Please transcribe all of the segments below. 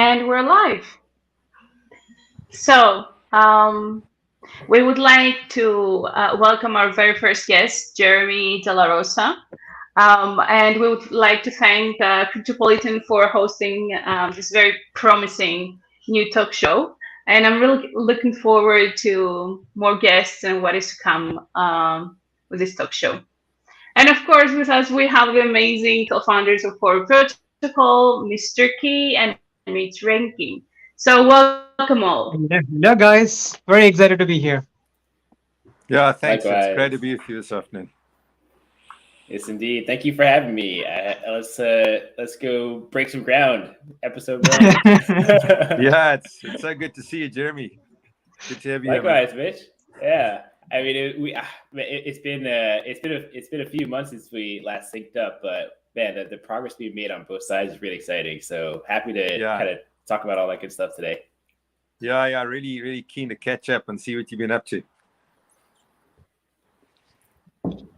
And we're live. So, we would like to welcome our very first guest, Jeremy Dela Rosa. And we would like to thank Cryptopolitan for hosting this very promising new talk show. And I'm really looking forward to more guests and what is to come with this talk show. And of course, with us, we have the amazing co-founders of Forward Protocol, Mr. Key and Mitch Ranking. So welcome all. Yeah, guys, very excited to be here. Yeah, thanks. Likewise. It's great to be with you this afternoon. Yes, indeed. Thank you for having me. Let's go break some ground. Episode 1. Yeah, it's so good to see you, Jeremy. Good to have you. Likewise, Mitch. Yeah, I mean, it's been a few months since we last synced up, but man, the progress we've made on both sides is really exciting. So happy to kind of talk about all that good stuff today. Yeah, really, really keen to catch up and see what you've been up to.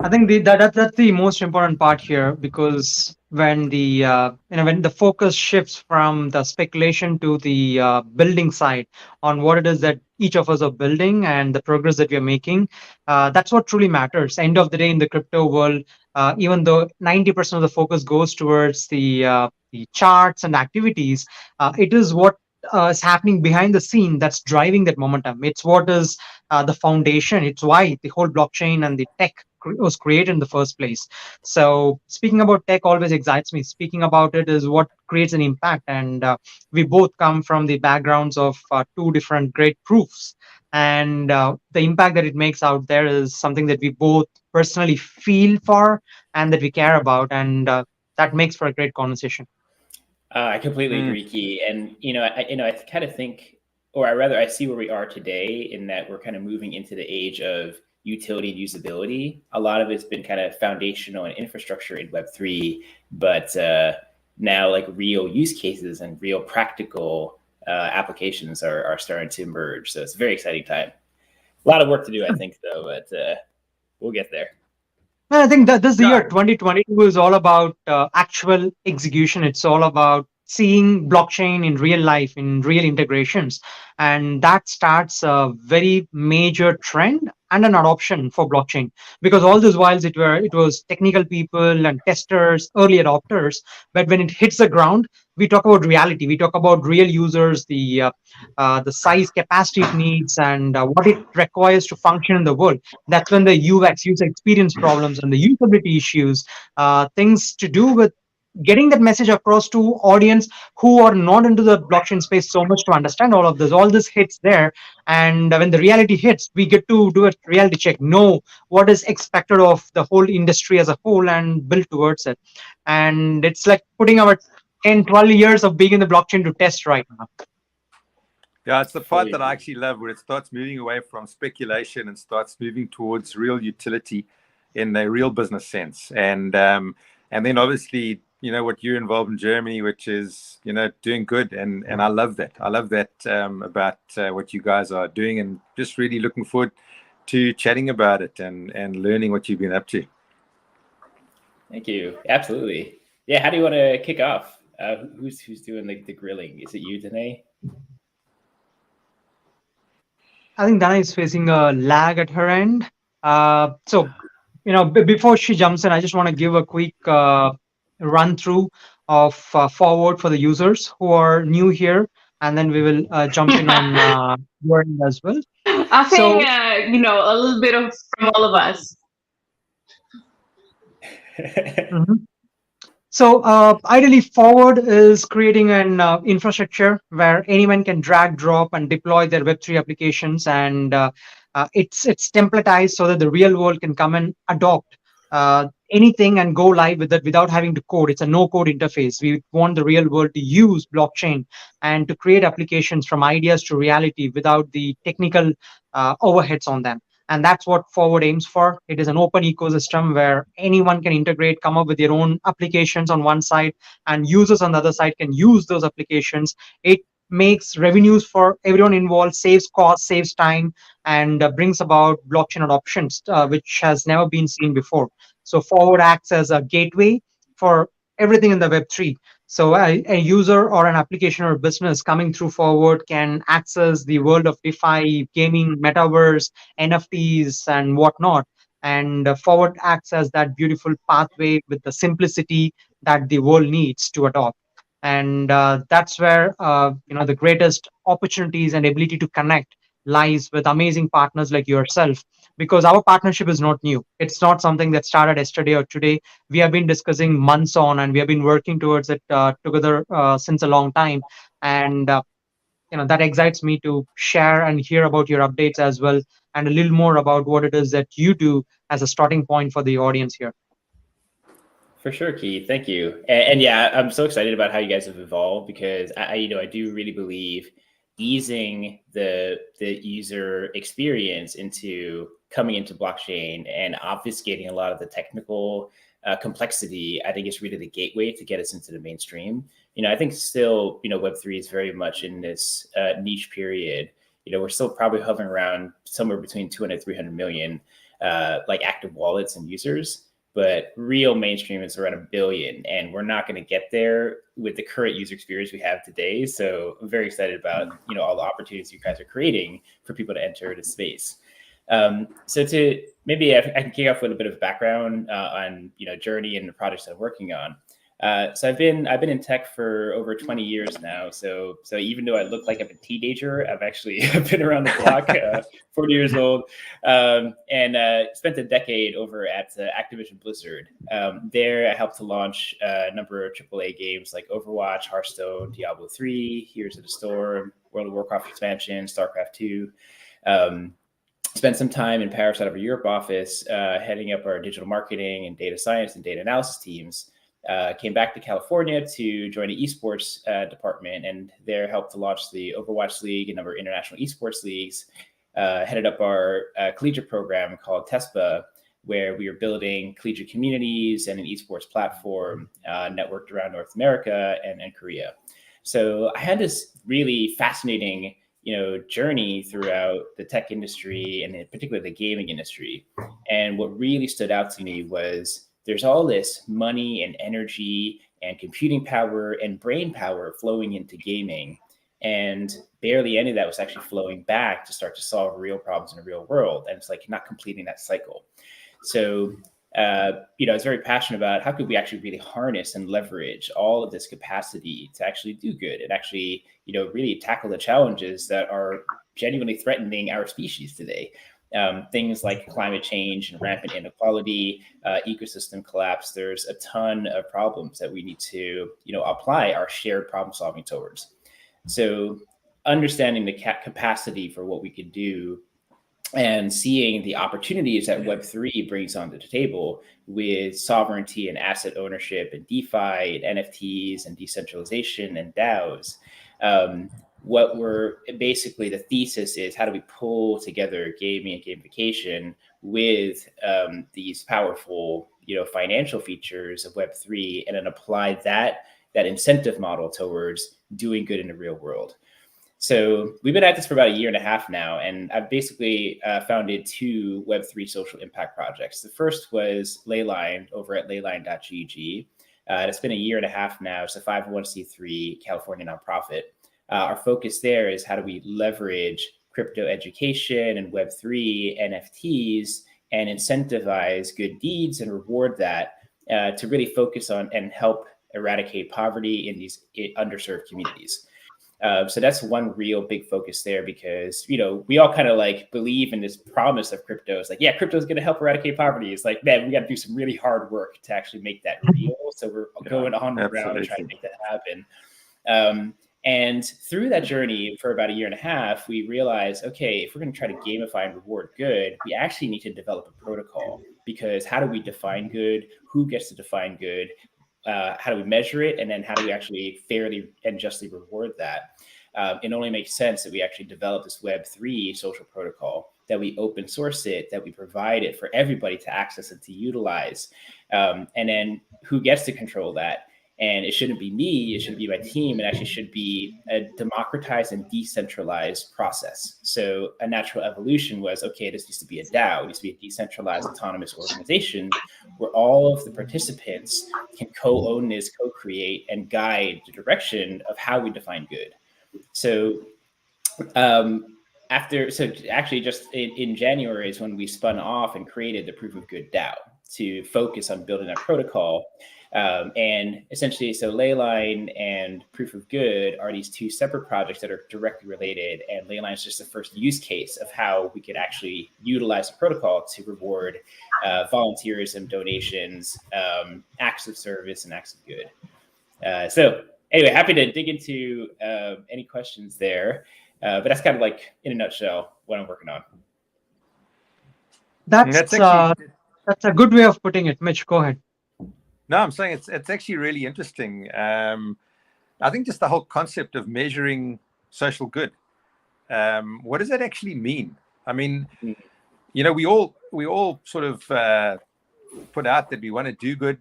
I think that's the most important part here, because when when the focus shifts from the speculation to the building side on what it is that each of us are building and the progress that we are making, that's what truly matters. End of the day, in the crypto world, even though 90% of the focus goes towards the charts and activities, it is what is happening behind the scene that's driving that momentum. It's what is the foundation. It's why the whole blockchain and the tech was created in the first place. So speaking about tech always excites me. Speaking about it is what creates an impact. And we both come from the backgrounds of two different great proofs. And the impact that it makes out there is something that we both personally feel for and that we care about. And that makes for a great conversation. I completely agree, Key. And I kind of think, or I see where we are today in that we're kind of moving into the age of utility and usability. A lot of it's been kind of foundational and infrastructure in Web3, but now like real use cases and real practical applications are starting to emerge. So it's a very exciting time. A lot of work to do, I think, though, but we'll get there. Well, I think that this year 2022 is all about actual execution. It's all about seeing blockchain in real life, in real integrations, and that starts a very major trend and an adoption for blockchain. Because all these whiles it was technical people and testers, early adopters, but when it hits the ground, we talk about reality. We talk about real users, the size, capacity it needs, and what it requires to function in the world. That's when the UX, user experience problems, and the usability issues, things to do with getting that message across to audience who are not into the blockchain space so much to understand all of this. All this hits there, and when the reality hits, we get to do a reality check, know what is expected of the whole industry as a whole, and build towards it. And it's like putting our 10, 12 years of being in the blockchain to test right now. Yeah, it's the part that I actually love, where it starts moving away from speculation and starts moving towards real utility in a real business sense. And then obviously, what you're involved in Germany, which is, doing good. And I love that. I love that about what you guys are doing, and just really looking forward to chatting about it and learning what you've been up to. Thank you. Absolutely. Yeah. How do you want to kick off? Who's doing the grilling? Is it you, Danae? I think Dana is facing a lag at her end. So, before she jumps in, I just want to give a quick run through of Forward for the users who are new here, and then we will jump in on your end as well. I think, a little bit from all of us. So ideally, Forward is creating an infrastructure where anyone can drag, drop, and deploy their Web3 applications, and it's templatized so that the real world can come and adopt anything and go live with it without having to code. It's a no-code interface. We want the real world to use blockchain and to create applications from ideas to reality without the technical overheads on them. And that's what Forward aims for. It is an open ecosystem where anyone can integrate, come up with their own applications on one side, and users on the other side can use those applications. It makes revenues for everyone involved, saves costs, saves time, and brings about blockchain adoptions, which has never been seen before. So Forward acts as a gateway for everything in the Web3. So a user or an application or business coming through Forward can access the world of DeFi, gaming, metaverse, NFTs, and whatnot. And Forward acts as that beautiful pathway with the simplicity that the world needs to adopt. And that's where the greatest opportunities and ability to connect lies with amazing partners like yourself. Because our partnership is not new. It's not something that started yesterday or today. We have been discussing months on, and we have been working towards it together since a long time. And that excites me to share and hear about your updates as well, and a little more about what it is that you do as a starting point for the audience here. For sure, Keith. Thank you. And yeah, I'm so excited about how you guys have evolved, because I do really believe easing the user experience into coming into blockchain and obfuscating a lot of the technical complexity, I think is really the gateway to get us into the mainstream. I think still, Web3 is very much in this niche period. We're still probably hovering around somewhere between 200, 300 million like active wallets and users. But real mainstream is around 1 billion, and we're not going to get there with the current user experience we have today. So I'm very excited about all the opportunities you guys are creating for people to enter the space. So to maybe I can kick off with a bit of background on journey and the projects I'm working on. So I've been in tech for over 20 years now. So even though I look like I'm a teenager, I've actually been around the block, 40 years old, and spent a decade over at Activision Blizzard. There, I helped to launch a number of AAA games like Overwatch, Hearthstone, Diablo 3, Heroes of the Storm, World of Warcraft expansion, StarCraft 2. Spent some time in Paris out of our Europe office, heading up our digital marketing and data science and data analysis teams. Came back to California to join the esports department, and there helped to launch the Overwatch League and a number of international esports leagues. Headed up our collegiate program called TESPA, where we are building collegiate communities and an esports platform networked around North America and Korea. So I had this really fascinating journey throughout the tech industry, and in particular the gaming industry. And what really stood out to me was there's all this money and energy and computing power and brain power flowing into gaming, and barely any of that was actually flowing back to start to solve real problems in the real world. And it's like not completing that cycle. So, I was very passionate about how could we actually really harness and leverage all of this capacity to actually do good and actually, really tackle the challenges that are genuinely threatening our species today. Things like climate change and rampant inequality, ecosystem collapse. There's a ton of problems that we need to, apply our shared problem solving towards. So understanding the capacity for what we could do and seeing the opportunities that Web3 brings onto the table with sovereignty and asset ownership and DeFi and NFTs and decentralization and DAOs. What we're basically, the thesis is, how do we pull together gaming and gamification with these powerful, financial features of Web3, and then apply that incentive model towards doing good in the real world. So we've been at this for about 1.5 years now, and I've basically founded 2 Web3 social impact projects. The first was Leyline over at leyline.gg. It's been 1.5 years now. It's a 501c3 California nonprofit. Our focus there is how do we leverage crypto education and Web3 NFTs and incentivize good deeds and reward that to really focus on and help eradicate poverty in these underserved communities. So that's one real big focus there, because, we all kind of like believe in this promise of crypto. It's like, yeah, crypto is going to help eradicate poverty. It's like, man, we got to do some really hard work to actually make that real. So we're going on the ground and trying to make that happen. And through that journey for about 1.5 years, we realized, okay, if we're going to try to gamify and reward good, we actually need to develop a protocol, because how do we define good? Who gets to define good? How do we measure it? And then how do we actually fairly and justly reward that? It only makes sense that we actually develop this Web3 social protocol, that we open source it, that we provide it for everybody to access and to utilize. And then who gets to control that? And it shouldn't be me, it shouldn't be my team, it actually should be a democratized and decentralized process. So a natural evolution was, okay, this needs to be a DAO, it needs to be a decentralized autonomous organization where all of the participants can co-own this, co-create, and guide the direction of how we define good. So actually just in January is when we spun off and created the Proof of Good DAO to focus on building that protocol. And essentially, so Leyline and Proof of Good are these two separate projects that are directly related. And Leyline is just the first use case of how we could actually utilize the protocol to reward volunteerism, donations, acts of service, and acts of good. So anyway, happy to dig into any questions there. But that's kind of like, in a nutshell, what I'm working on. That's a good way of putting it. Mitch, go ahead. No, I'm saying it's actually really interesting. I think just the whole concept of measuring social good. What does that actually mean? I mean, you know, we all sort of put out that we want to do good,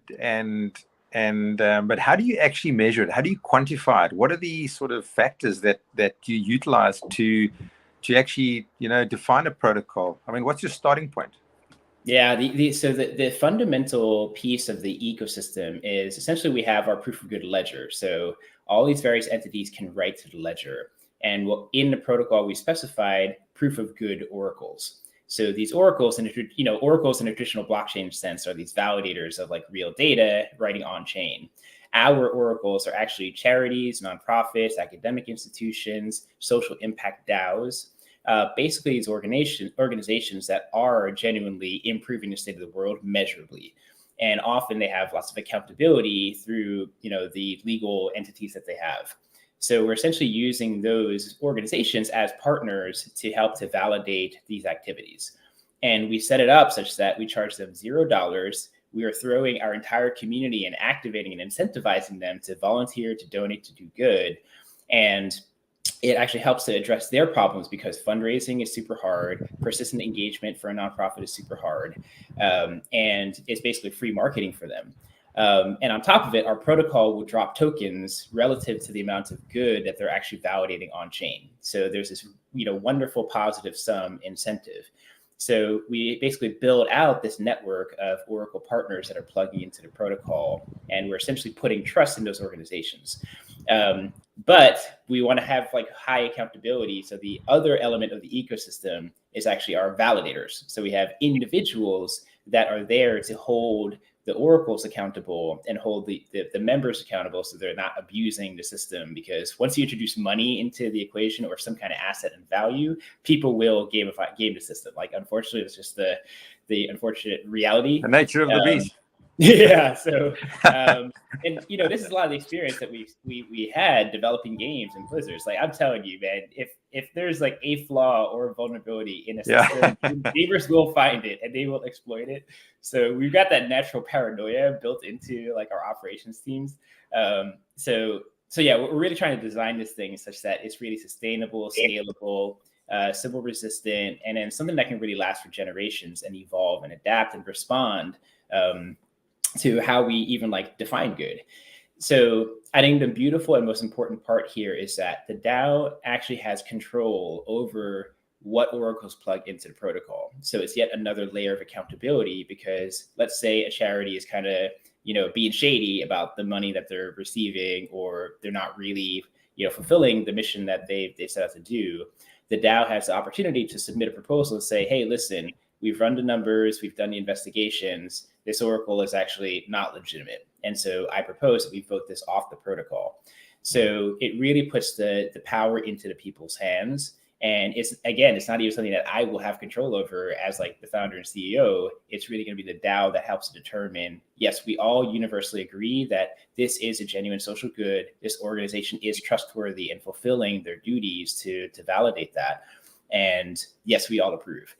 but how do you actually measure it? How do you quantify it? What are the sort of factors that you utilize to actually, you know, define a protocol? I mean, what's your starting point? Yeah, so the fundamental piece of the ecosystem is essentially we have our proof of good ledger. So all these various entities can write to the ledger. And in the protocol, we specified proof of good oracles. So these oracles, oracles in a traditional blockchain sense are these validators of like real data writing on chain. Our oracles are actually charities, nonprofits, academic institutions, social impact DAOs. Basically, these organizations that are genuinely improving the state of the world measurably. And often they have lots of accountability through, the legal entities that they have. So we're essentially using those organizations as partners to help to validate these activities. And we set it up such that we charge them $0. We are throwing our entire community and activating and incentivizing them to volunteer, to donate, to do good. And it actually helps to address their problems because fundraising is super hard. Persistent engagement for a nonprofit is super hard. And it's basically free marketing for them. And on top of it, our protocol will drop tokens relative to the amount of good that they're actually validating on chain. So there's this, wonderful positive sum incentive. So we basically build out this network of Oracle partners that are plugging into the protocol, and we're essentially putting trust in those organizations. But we want to have like high accountability. So the other element of the ecosystem is actually our validators. So we have individuals that are there to hold the oracles accountable and hold the members accountable so they're not abusing the system. Because once you introduce money into the equation or some kind of asset and value, people will game the system. Like, unfortunately, it's just the unfortunate reality. The nature of the beast. Yeah. So, and this is a lot of the experience that we had developing games in Blizzards. Like, I'm telling you, man, if there's like a flaw or a vulnerability in a system, gamers will find it and they will exploit it. So we've got that natural paranoia built into like our operations teams. So yeah, we're really trying to design this thing such that it's really sustainable, scalable, Sybil resistant, and then something that can really last for generations and evolve and adapt and respond to how we even like define good. So I think the beautiful and most important part here is that the DAO actually has control over what oracles plug into the protocol. So it's yet another layer of accountability, because let's say a charity is kind of, being shady about the money that they're receiving, or they're not really, fulfilling the mission that they set out to do. The DAO has the opportunity to submit a proposal and say, hey, listen, we've run the numbers, we've done the investigations, this oracle is actually not legitimate. And so I propose that we vote this off the protocol. So it really puts the power into the people's hands. And it's not even something that I will have control over as like the founder and CEO. It's really going to be the DAO that helps to determine, yes, we all universally agree that this is a genuine social good. This organization is trustworthy and fulfilling their duties to validate that. And yes, we all approve.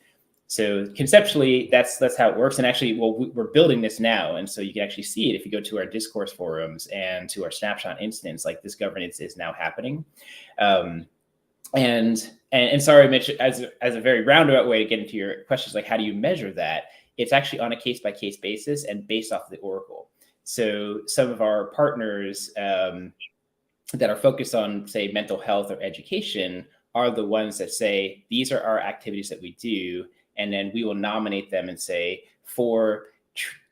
So conceptually, that's how it works. And actually, we're building this now. And so you can actually see it if you go to our discourse forums and to our snapshot instance, like this governance is now happening. And sorry, Mitch, as a very roundabout way to get into your questions, like how do you measure that? It's actually on a case-by-case basis and based off of the oracle. So some of our partners that are focused on, say, mental health or education are the ones that say, these are our activities that we do. And then we will nominate them and say, for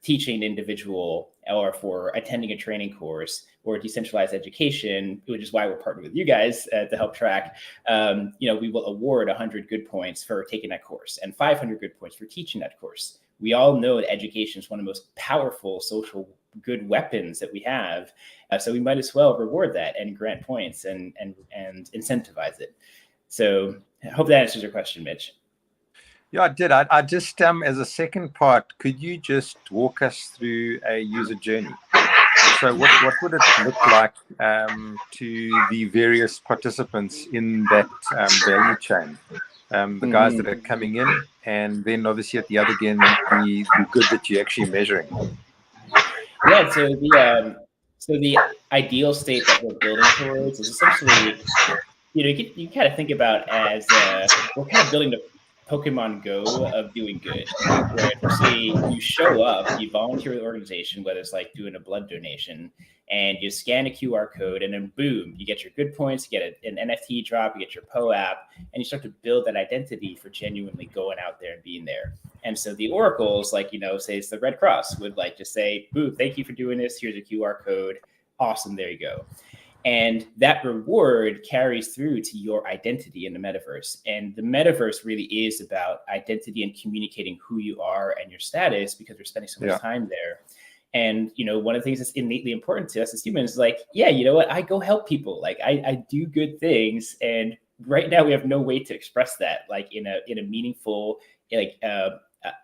teaching an individual or for attending a training course or decentralized education, which is why we're partnering with you guys to help track, we will award 100 good points for taking that course and 500 good points for teaching that course. We all know that education is one of the most powerful social good weapons that we have. So we might as well reward that and grant points and incentivize it. So I hope that answers your question, Mitch. Yeah, I did. I just, as a second part, could you just walk us through a user journey? So what would it look like to the various participants in that value chain? The guys that are coming in, and then obviously at the other end, the good that you're actually measuring. Yeah, so the ideal state that we're building towards is essentially, you kind of think about as we're kind of building the Pokemon Go of doing good, where essentially you show up, you volunteer with the organization, whether it's like doing a blood donation, and you scan a QR code, and then boom, you get your good points, you get an NFT drop, you get your PO app, and you start to build that identity for genuinely going out there and being there. And so the oracles, like, say it's the Red Cross, would like just say, boom, thank you for doing this. Here's a QR code. Awesome. There you go. And that reward carries through to your identity in the metaverse. And the metaverse really is about identity and communicating who you are and your status, because we're spending so much time there. And, one of the things that's innately important to us as humans is like, yeah, you know what? I go help people. Like I do good things. And right now we have no way to express that, like in a meaningful,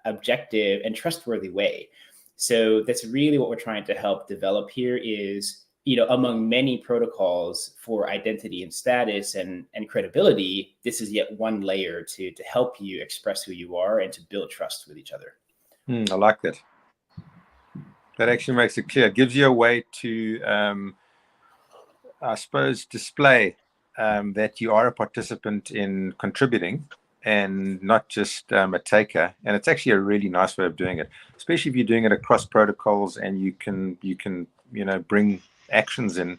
objective and trustworthy way. So that's really what we're trying to help develop here is, among many protocols for identity and status and credibility, this is yet one layer to help you express who you are and to build trust with each other. I like that. That actually makes it clear. It gives you a way to, I suppose, display that you are a participant in contributing and not just a taker. And it's actually a really nice way of doing it, especially if you're doing it across protocols and you can bring actions in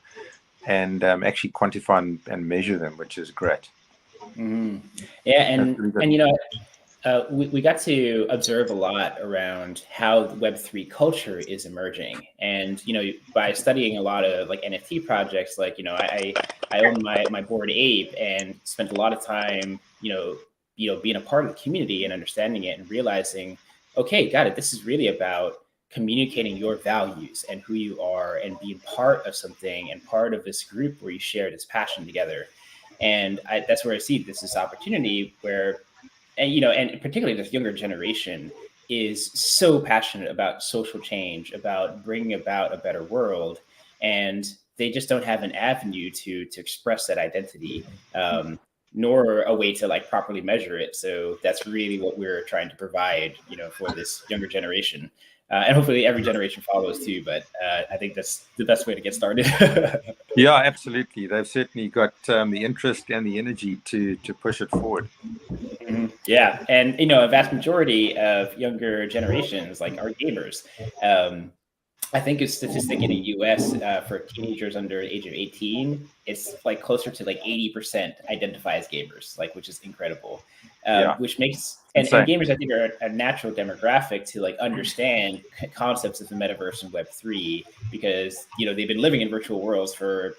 and actually quantify and measure them, which is great. Mm-hmm. Yeah, we got to observe a lot around how Web3 culture is emerging, and by studying a lot of like NFT projects, like I own my Bored Ape and spent a lot of time being a part of the community and understanding it and realizing, okay, got it. This is really about communicating your values and who you are and being part of something and part of this group where you share this passion together. And that's where I see this opportunity where, and particularly this younger generation is so passionate about social change, about bringing about a better world. And they just don't have an avenue to express that identity, nor a way to like properly measure it. So that's really what we're trying to provide, for this younger generation. And hopefully every generation follows too, but I think that's the best way to get started. Yeah, absolutely. They've certainly got the interest and the energy to push it forward. Mm-hmm. Yeah, and a vast majority of younger generations like are gamers. I think a statistic in the US for teenagers under the age of 18, it's like closer to like 80% identify as gamers, like, which is incredible. Which makes, and gamers, I think, are a natural demographic to like understand concepts of the metaverse and Web3, because, they've been living in virtual worlds for,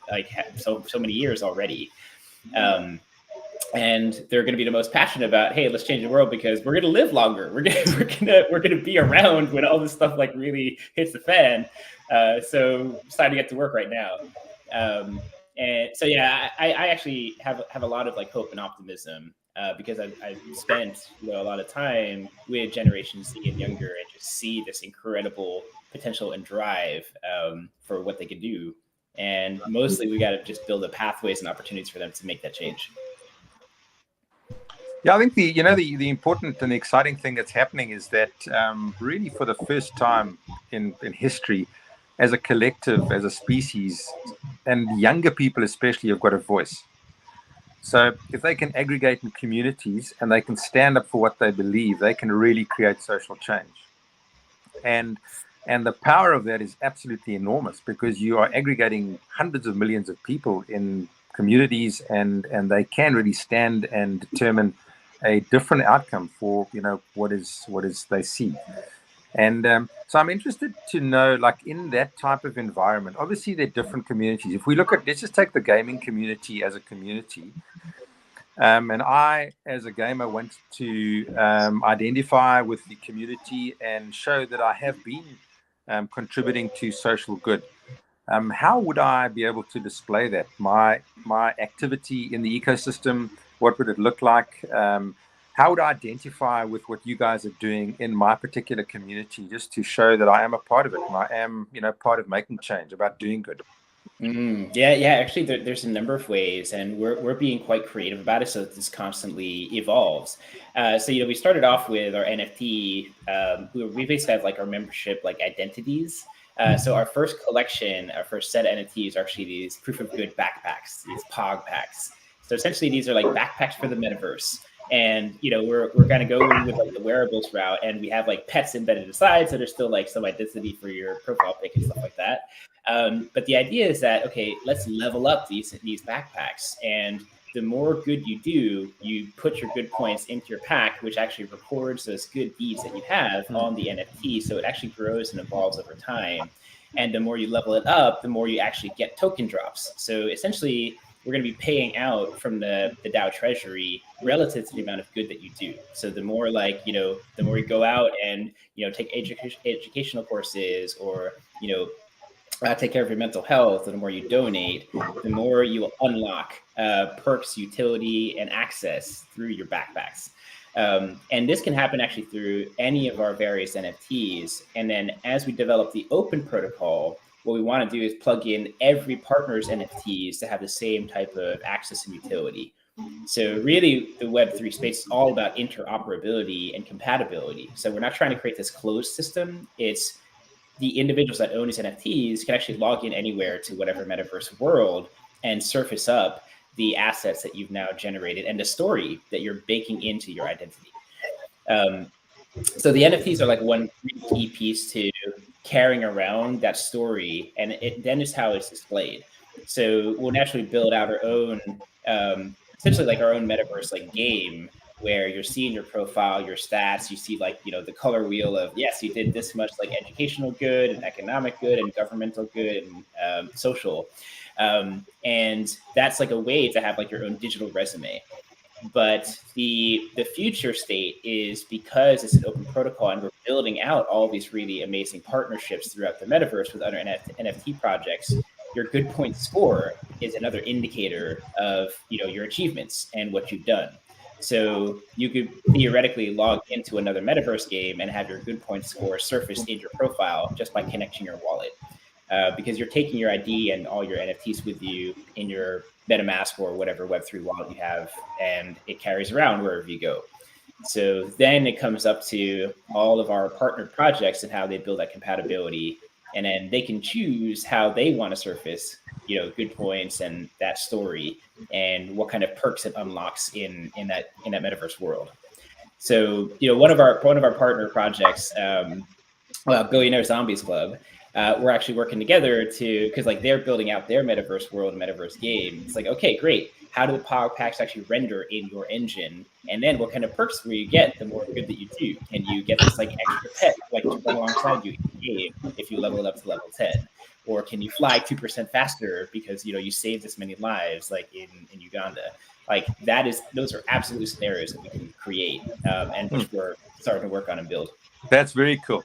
like so many years already. And they're going to be the most passionate about, hey, let's change the world because we're going to live longer. We're going to be around when all this stuff like really hits the fan. So it's time to get to work right now. And so, yeah, I actually have a lot of like hope and optimism because I've spent a lot of time with Generation Z and younger, and just see this incredible potential and drive for what they can do. And mostly we got to just build the pathways and opportunities for them to make that change. Yeah, I think the important and the exciting thing that's happening is that really for the first time in history, as a collective, as a species, and younger people especially have got a voice. So if they can aggregate in communities and they can stand up for what they believe, they can really create social change. And And the power of that is absolutely enormous, because you are aggregating hundreds of millions of people in communities, and they can really stand and determine a different outcome for, you know, what is they see. And so I'm interested to know, like, in that type of environment, obviously there are different communities. If we look at, let's just take the gaming community as a community. And I, as a gamer, want to identify with the community and show that I have been contributing to social good. How would I be able to display that? My activity in the ecosystem, what would it look like? How would I identify with what you guys are doing in my particular community, just to show that I am a part of it, and I am, you know, part of making change, about doing good? Yeah. Actually, there's a number of ways, and we're being quite creative about it, so this constantly evolves. So, you know, we started off with our NFT. We basically have like our membership like identities. So our first collection, our first set of NFTs are actually these proof of good backpacks, these POG packs. So essentially, these are like backpacks for the metaverse. And, you know, we're going to go with like the wearables route, and we have like pets embedded inside, so there's still like some identity for your profile pic and stuff like that. But the idea is that, okay, let's level up these backpacks, and the more good you do, you put your good points into your pack, which actually records those good deeds that you have on the NFT. So it actually grows and evolves over time. And the more you level it up, the more you actually get token drops. So essentially, we're going to be paying out from the DAO treasury relative to the amount of good that you do. So the more, like, you know, the more you go out and, you know, take educational courses, or, you know, take care of your mental health, and the more you donate, the more you will unlock perks, utility, and access through your backpacks. And this can happen actually through any of our various NFTs. And then as we develop the open protocol, what we want to do is plug in every partner's NFTs to have the same type of access and utility. So really, the Web3 space is all about interoperability and compatibility. So we're not trying to create this closed system. It's the individuals that own these NFTs can actually log in anywhere to whatever metaverse world and surface up the assets that you've now generated and the story that you're baking into your identity. So the NFTs are like one key piece to carrying around that story, and then is how it's displayed. So we'll naturally build out our own, essentially like our own metaverse like game, where you're seeing your profile, your stats, you see, like, you know, the color wheel of, yes, you did this much like educational good and economic good and governmental good and social. And that's like a way to have like your own digital resume. But the future state is, because it's an open protocol and we're building out all these really amazing partnerships throughout the metaverse with other NFT projects, your good point score is another indicator of, you know, your achievements and what you've done. So you could theoretically log into another metaverse game and have your good point score surfaced in your profile just by connecting your wallet, because you're taking your ID and all your NFTs with you in your MetaMask or whatever Web3 wallet you have, and it carries around wherever you go. So then it comes up to all of our partnered projects and how they build that compatibility, and then they can choose how they want to surface, you know, good points and that story, and what kind of perks it unlocks in that metaverse world. So, you know, one of our partner projects, Billionaire Zombies Club, we're actually working together because like they're building out their metaverse world and metaverse game. It's like, okay, great. How do the POG packs actually render in your engine? And then what kind of perks will you get the more good that you do? Can you get this like extra pet like to run alongside you in the game if you level it up to level 10? Or can you fly 2% faster because, you know, you saved this many lives, like in Uganda? Like those are absolute scenarios that we can create, and which we're starting to work on and build. That's very cool.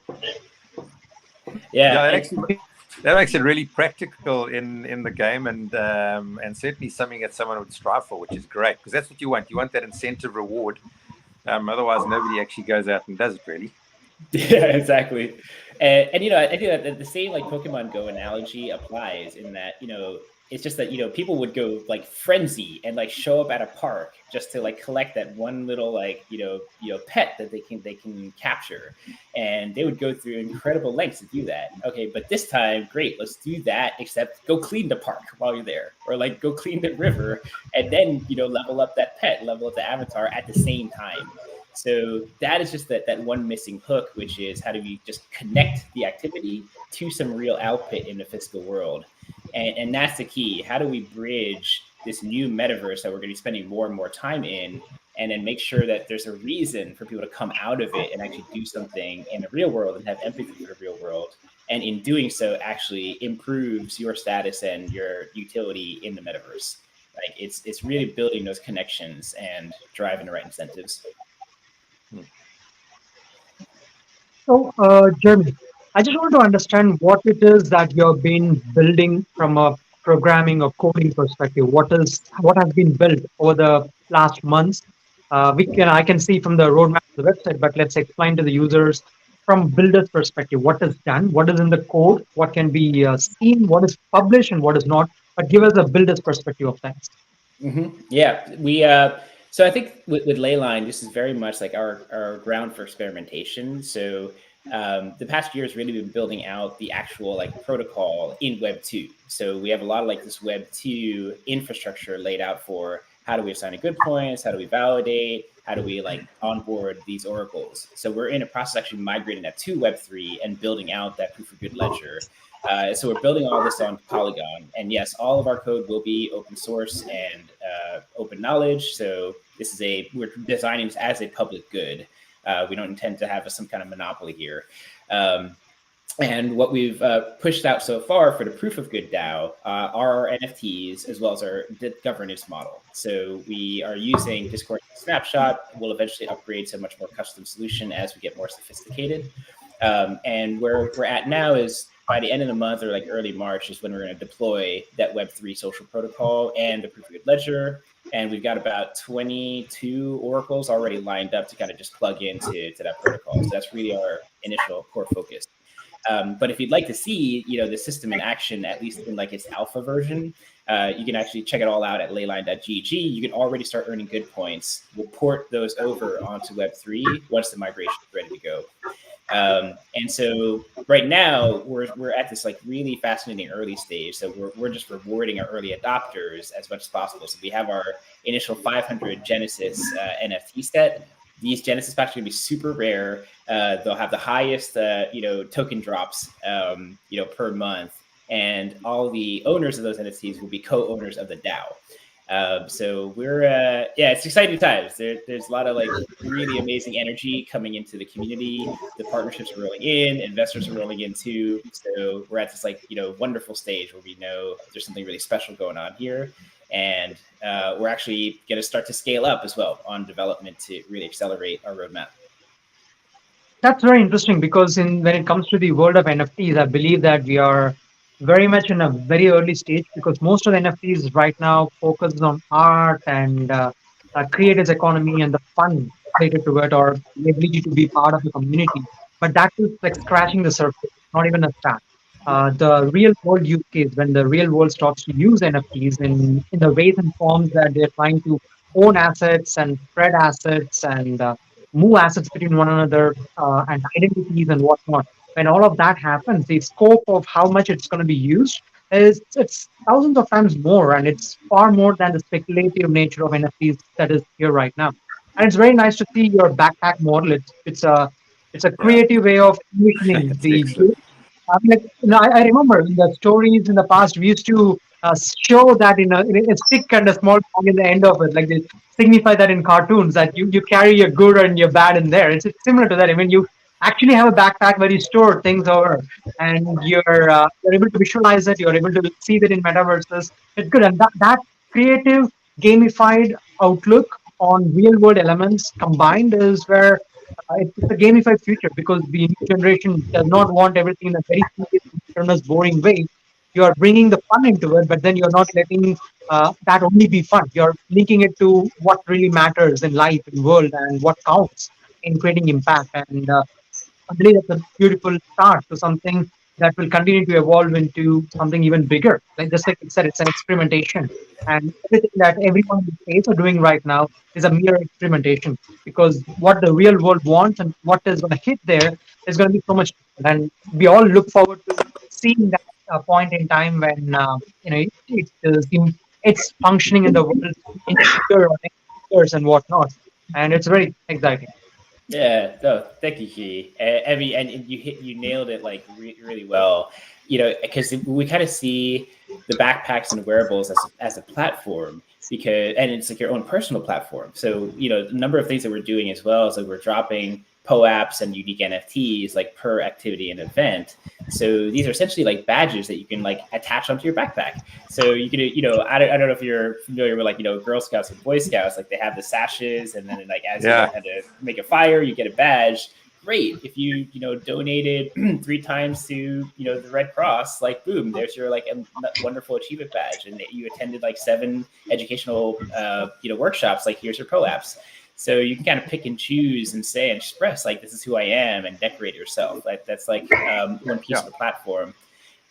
Yeah, that makes it really practical in the game, and certainly something that someone would strive for, which is great, because that's what you want. You want that incentive reward. Otherwise, nobody actually goes out and does it, really. Yeah, exactly. And you know, I think that the same like Pokemon Go analogy applies in that, you know, it's just that, you know, people would go like frenzy and like show up at a park just to like collect that one little like, you know, pet that they can capture, and they would go through incredible lengths to do that. Okay, but this time, great, let's do that, except go clean the park while you're there, or like go clean the river, and then, you know, level up that pet, level up the avatar at the same time. So that is just that one missing hook, which is how do we just connect the activity to some real output in the physical world? And that's the key. How do we bridge this new metaverse that we're going to be spending more and more time in, and then make sure that there's a reason for people to come out of it and actually do something in the real world and have empathy for the real world. And in doing so, actually improves your status and your utility in the metaverse. Like it's really building those connections and driving the right incentives. So, Jeremy, I just want to understand what it is that you've been building from a programming or coding perspective. What has been built over the last months? I can see from the roadmap of the website, but let's explain to the users from builder's perspective what is done, what is in the code, what can be seen, what is published, and what is not. But give us a builder's perspective of things. Yeah, we. So I think with Leyline, this is very much like our ground for experimentation. So the past year has really been building out the actual like protocol in Web 2. So we have a lot of like this Web 2 infrastructure laid out for how do we assign a good points, how do we validate, how do we like onboard these oracles. So we're in a process actually migrating that to Web 3 and building out that proof of good ledger. So we're building all this on Polygon, and yes, all of our code will be open source and open knowledge. So we're designing this as a public good. We don't intend to have some kind of monopoly here. And what we've pushed out so far for the proof of good DAO are our NFTs as well as our governance model. So we are using Discord Snapshot. We'll eventually upgrade to a much more custom solution as we get more sophisticated. And where we're at now is by the end of the month or like early March is when we're going to deploy that Web3 social protocol and the proof of good ledger. And we've got about 22 oracles already lined up to kind of just plug into that protocol. So that's really our initial core focus. But if you'd like to see, the system in action, at least in like its alpha version, you can actually check it all out at leyline.gg. You can already start earning good points. We'll port those over onto Web3 once the migration is ready to go. And so right now we're at this like really fascinating early stage. So we're just rewarding our early adopters as much as possible. So we have our initial 500 Genesis NFT set. These Genesis packs are going to be super rare. They'll have the highest, token drops, per month. And all the owners of those NFTs will be co-owners of the DAO. So we're, it's exciting times. There's a lot of like really amazing energy coming into the community. The partnerships are rolling in, investors are rolling in too. So we're at this like, wonderful stage where we know there's something really special going on here. And we're actually going to start to scale up as well on development to really accelerate our roadmap. That's very interesting because when it comes to the world of NFTs, I believe that we are very much in a very early stage because most of the NFTs right now focus on art and creators economy and the fun related to it or the ability to be part of the community. But that is like scratching the surface, not even a start. The real world use case, when the real world starts to use NFTs in the ways and forms that they're trying to own assets and spread assets and move assets between one another and identities and whatnot. When all of that happens, the scope of how much it's going to be used it's thousands of times more, and it's far more than the speculative nature of NFTs that is here right now. And it's very nice to see your backpack model. It's a creative way of envisioning It's the excellent. I remember in the stories in the past, we used to show that in a stick and a small song in the end of it, like they signify that in cartoons that you carry your good and your bad in there. It's similar to that. I mean, you actually have a backpack where you store things over, and you're able to visualize it. You're able to see that in metaverses. It's good, and that creative gamified outlook on real world elements combined is where it's a gamified future because the new generation does not want everything in a very serious, monotonous, boring way. You are bringing the fun into it, but then you're not letting that only be fun. You're linking it to what really matters in life, in world, and what counts in creating impact. And I believe that's a beautiful start to something that will continue to evolve into something even bigger. Like just like you said, it's an experimentation. And everything that everyone in the space are doing right now is a mere experimentation because what the real world wants and what is going to hit there is going to be so much different. And we all look forward to seeing that point in time when it's functioning in the world in future or next years and whatnot. And it's very exciting. Yeah, no, thank you, Key. I mean, and you nailed it like really well. Because we kind of see the backpacks and wearables as a platform, because and it's like your own personal platform. So the number of things that we're doing as well is like we're dropping POAPs and unique NFTs like per activity and event. So these are essentially like badges that you can like attach onto your backpack. So you can, I don't know if you're familiar with like, Girl Scouts and Boy Scouts, like they have the sashes, and then like as you learn how to make a fire, you get a badge. Great. If you, donated 3 times to, the Red Cross, like boom, there's your like a wonderful achievement badge. And you attended like 7 educational, workshops, like here's your POAPs. So you can kind of pick and choose and say and express like, this is who I am, and decorate yourself. Like that's like one piece of the platform.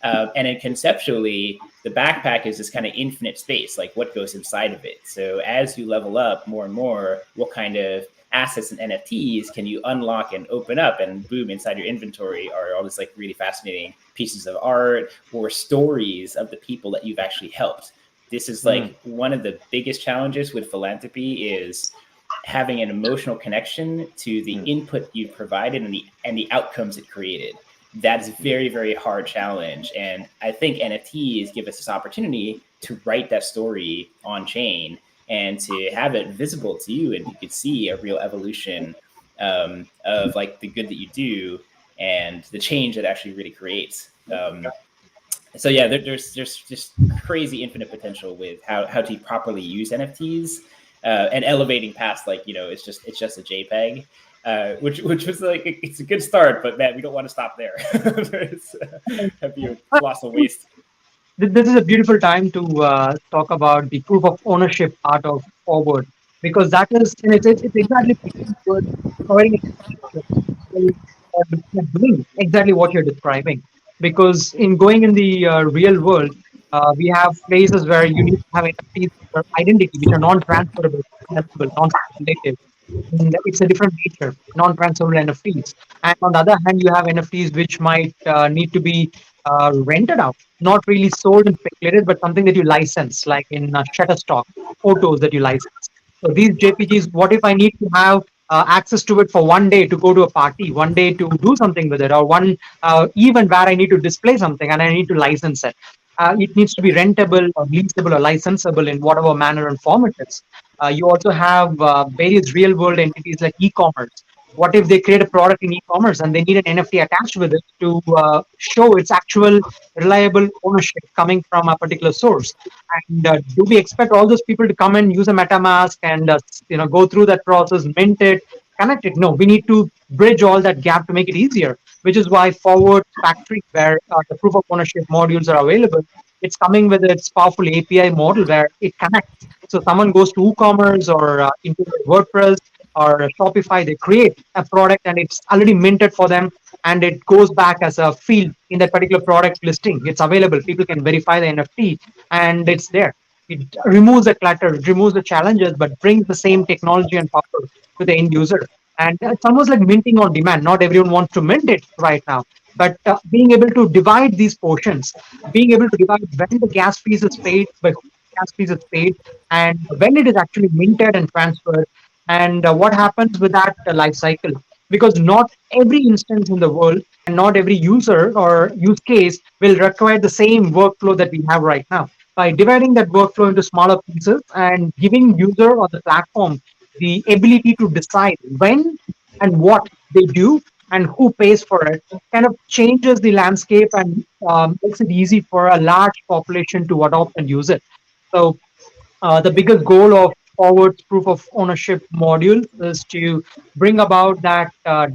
And then conceptually, the backpack is this kind of infinite space, like what goes inside of it. So as you level up more and more, what kind of assets and NFTs can you unlock and open up, and boom, inside your inventory are all these like really fascinating pieces of art or stories of the people that you've actually helped. This is like one of the biggest challenges with philanthropy is having an emotional connection to the input you've provided and the outcomes it created. That's a very, very hard challenge. And I think NFTs give us this opportunity to write that story on chain and to have it visible to you, and you could see a real evolution of like the good that you do and the change that actually really creates. So yeah, there's just crazy infinite potential with how to properly use NFTs. And elevating past like it's just a JPEG, which was like it's a good start, but man, we don't want to stop there. It's a colossal waste. This is a beautiful time to talk about the proof of ownership part of Forward, because that is it's exactly providing doing exactly what you're describing. Because in going in the real world, we have places where you need to have NFTs for identity, which are non-transferable, non-speculative. And it's a different nature, non-transferable NFTs. And on the other hand, you have NFTs which might need to be rented out, not really sold and speculated, but something that you license, like in Shutterstock, photos that you license. So these JPGs, what if I need to have access to it for one day to go to a party, one day to do something with it, or one event where I need to display something and I need to license it. It needs to be rentable or leasable or licensable in whatever manner and form it is. You also have various real world entities like e-commerce. What if they create a product in e-commerce and they need an NFT attached with it to show its actual reliable ownership coming from a particular source? And do we expect all those people to come and use a MetaMask and go through that process, mint it, connect it? No, we need to bridge all that gap to make it easier, which is why Forward Factory, where the proof of ownership modules are available, it's coming with its powerful API model where it connects. So someone goes to WooCommerce or into WordPress or Shopify, they create a product and it's already minted for them, and it goes back as a field in that particular product listing. It's available. People can verify the NFT and it's there. It removes the clutter, it removes the challenges, but brings the same technology and power to the end user. And it's almost like minting on demand. Not everyone wants to mint it right now, but being able to divide these portions, being able to divide when the gas fees is paid, by who the gas fees is paid, and when it is actually minted and transferred, and what happens with that life cycle. Because not every instance in the world and not every user or use case will require the same workflow that we have right now. By dividing that workflow into smaller pieces and giving user or the platform the ability to decide when and what they do and who pays for it, kind of changes the landscape and makes it easy for a large population to adopt and use it. So the biggest goal of Forward's proof of ownership module is to bring about that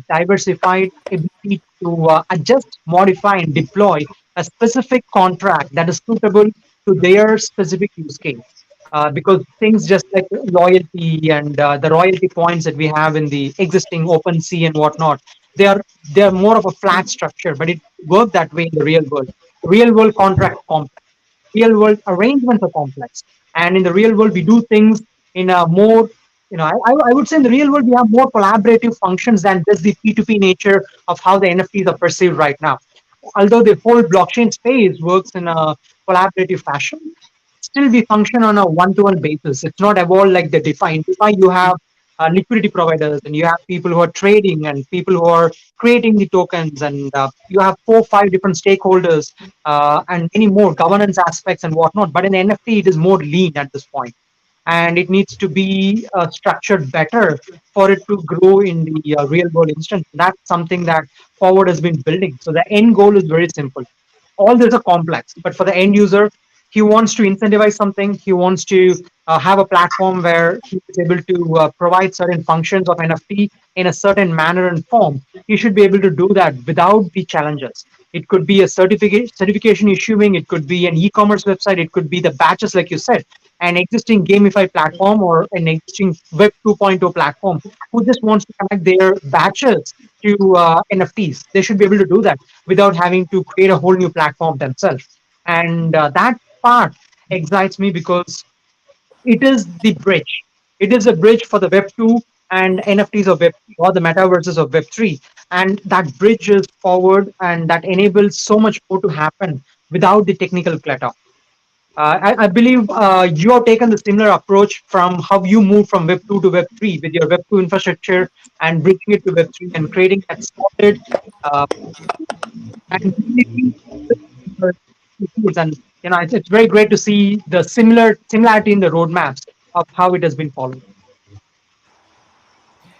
diversified ability to adjust, modify, and deploy a specific contract that is suitable to their specific use case. Because things just like loyalty and the royalty points that we have in the existing OpenSea and whatnot, they are more of a flat structure, but it works that way in the real world. Real world contract real world arrangements are complex. And in the real world, we do things in a more, I would say in the real world, we have more collaborative functions than just the P2P nature of how the NFTs are perceived right now. Although the whole blockchain space works in a collaborative fashion, still we function on a one-to-one basis. It's not evolved like the DeFi. In DeFi, you have liquidity providers, and you have people who are trading, and people who are creating the tokens, and you have 4 5 different stakeholders, and many more governance aspects and whatnot. But in NFT, it is more lean at this point, and it needs to be structured better for it to grow in the real world instance. That's something that Forward has been building. So the end goal is very simple. All these are complex, but for the end user, he wants to incentivize something. He wants to have a platform where he is able to provide certain functions of NFT in a certain manner and form. He should be able to do that without the challenges. It could be a certification issuing. It could be an e-commerce website. It could be the batches, like you said, an existing gamified platform or an existing Web 2.0 platform who just wants to connect their batches to NFTs. They should be able to do that without having to create a whole new platform themselves. And that part excites me because it is the bridge. It is a bridge for the Web 2 and NFTs of Web 3 or the metaverses of Web 3. And that bridge is Forward, and that enables so much more to happen without the technical clutter. I believe you have taken the similar approach from how you moved from Web 2 to Web 3 with your Web 2 infrastructure and bridging it to Web 3 and creating that solid uh, and really tools. And it's very great to see the similarity in the roadmaps of how it has been followed.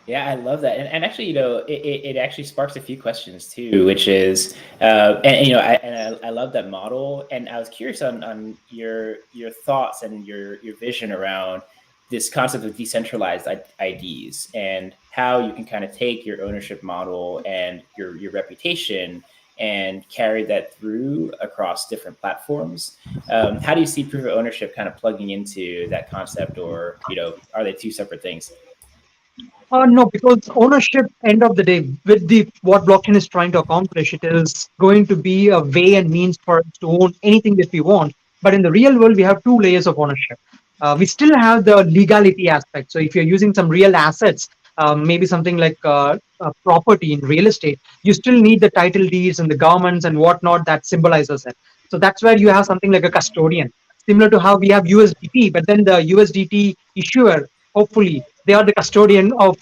Yeah, I love that, and actually, it actually sparks a few questions too, which is, I love that model, and I was curious on your thoughts and your vision around this concept of decentralized IDs and how you can kind of take your ownership model and your reputation and carry that through across different platforms. How do you see proof of ownership kind of plugging into that concept, or are they two separate things? No, because ownership, end of the day, with the what blockchain is trying to accomplish, it is going to be a way and means for us to own anything that we want. But in the real world, we have two layers of ownership. We still have the legality aspect. So if you're using some real assets, maybe something like property in real estate, you still need the title deeds and the governments and whatnot that symbolizes it. So that's where you have something like a custodian, similar to how we have USDT, but then the USDT issuer, hopefully, they are the custodian of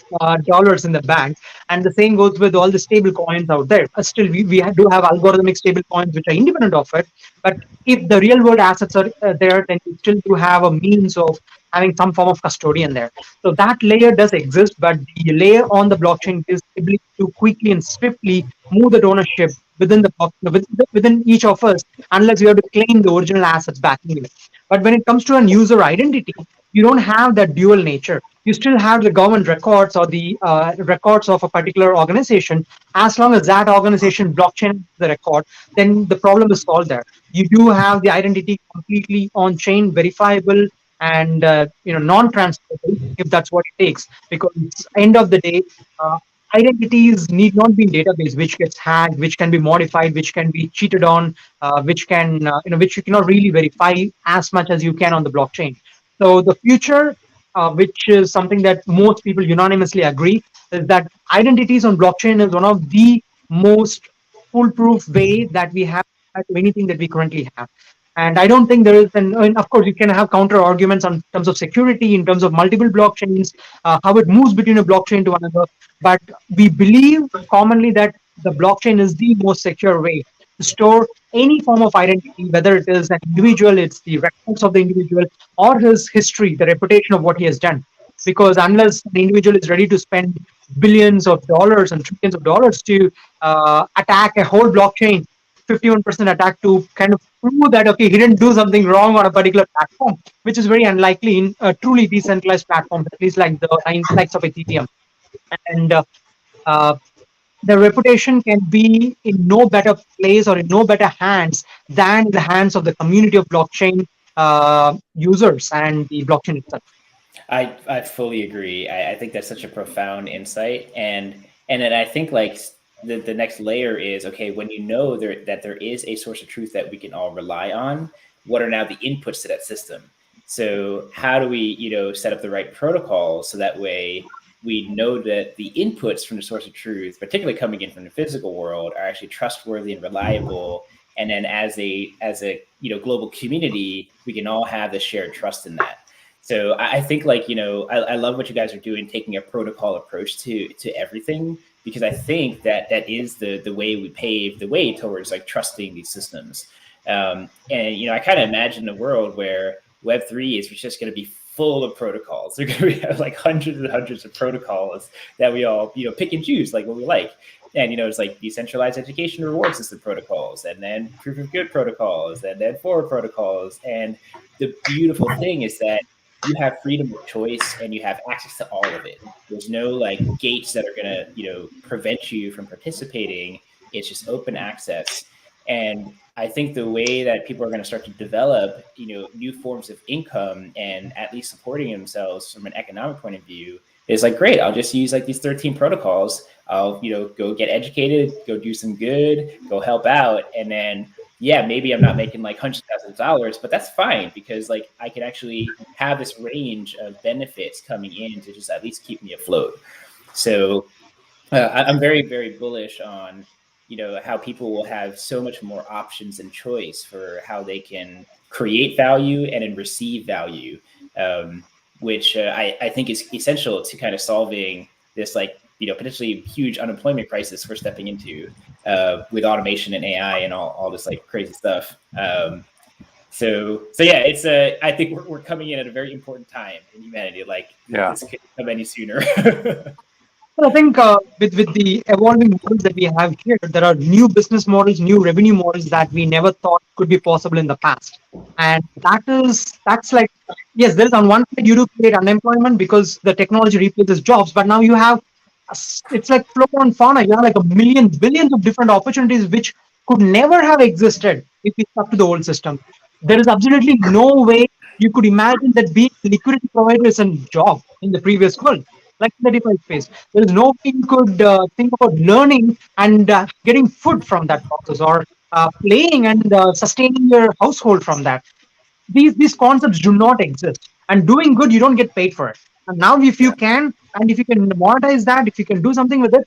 dollars in the bank. And the same goes with all the stable coins out there. Still, we do have algorithmic stable coins which are independent of it. But if the real world assets are there, then you still do have a means of having some form of custodian there. So that layer does exist, but the layer on the blockchain is ability to quickly and swiftly move the ownership within the within each of us, unless you have to claim the original assets back anyway. But when it comes to an user identity, you don't have that dual nature. You still have the government records or the records of a particular organization. As long as that organization blockchain the record, then the problem is solved there. You do have the identity completely on chain, verifiable, and non-transferable if that's what it takes. Because end of the day, uh, identities need not be in database, which gets hacked, which can be modified, which can be cheated on, which can which you cannot really verify as much as you can on the blockchain. So the future, which is something that most people unanimously agree, is that identities on blockchain is one of the most foolproof way that we have to anything that we currently have. And I don't think there is, and of course, you can have counter arguments on terms of security, in terms of multiple blockchains, how it moves between a blockchain to another. But we believe commonly that the blockchain is the most secure way to store any form of identity, whether it is an individual, it's the records of the individual, or his history, the reputation of what he has done. Because unless the individual is ready to spend billions of dollars and trillions of dollars to attack a whole blockchain, 51% attack to kind of prove that, okay, he didn't do something wrong on a particular platform, which is very unlikely in a truly decentralized platform, at least like the likes of Ethereum. And uh, the reputation can be in no better place or in no better hands than the hands of the community of blockchain users and the blockchain itself. I fully agree. I think that's such a profound insight, and then I think like the next layer is, okay, when you know that there is a source of truth that we can all rely on, what are now the inputs to that system? So how do we set up the right protocols so that way we know that the inputs from the source of truth, particularly coming in from the physical world, are actually trustworthy and reliable. And then as a global community, we can all have the shared trust in that. So I think like, I love what you guys are doing, taking a protocol approach to everything, because I think that is the way we pave the way towards like trusting these systems. And, I kind of imagine a world where Web3 is just going to be full of protocols. They're going to be like hundreds and hundreds of protocols that we all, pick and choose like what we like. And, it's like decentralized education reward system protocols, and then proof of good protocols, and then forward protocols. And the beautiful thing is that you have freedom of choice and you have access to all of it. There's no like gates that are going to, prevent you from participating. It's just open access. And I think the way that people are going to start to develop, new forms of income and at least supporting themselves from an economic point of view is like, great, I'll just use like these 13 protocols. I'll, go get educated, go do some good, go help out. And then, yeah, maybe I'm not making like hundreds of thousands of dollars, but that's fine, because like I can actually have this range of benefits coming in to just at least keep me afloat. So I'm very, very bullish on, how people will have so much more options and choice for how they can create value and then receive value, which I think is essential to kind of solving this like, potentially huge unemployment crisis we're stepping into with automation and AI and all this like crazy stuff. So yeah, it's I think we're coming in at a very important time in humanity. Like, this couldn't come any sooner. I think with the evolving models that we have here, there are new business models, new revenue models that we never thought could be possible in the past. And that's like, yes, there is on one side you do create unemployment because the technology replaces jobs, but now you have, it's like flora and fauna. You have like billions of different opportunities which could never have existed if we stuck to the old system. There is absolutely no way you could imagine that being liquidity provider is a job in the previous world, like in the DeFi space. There is no way you could think about learning and getting food from that process, or playing and sustaining your household from that. These concepts do not exist. And doing good, you don't get paid for it. And now, if you can, and if you can monetize that, if you can do something with it,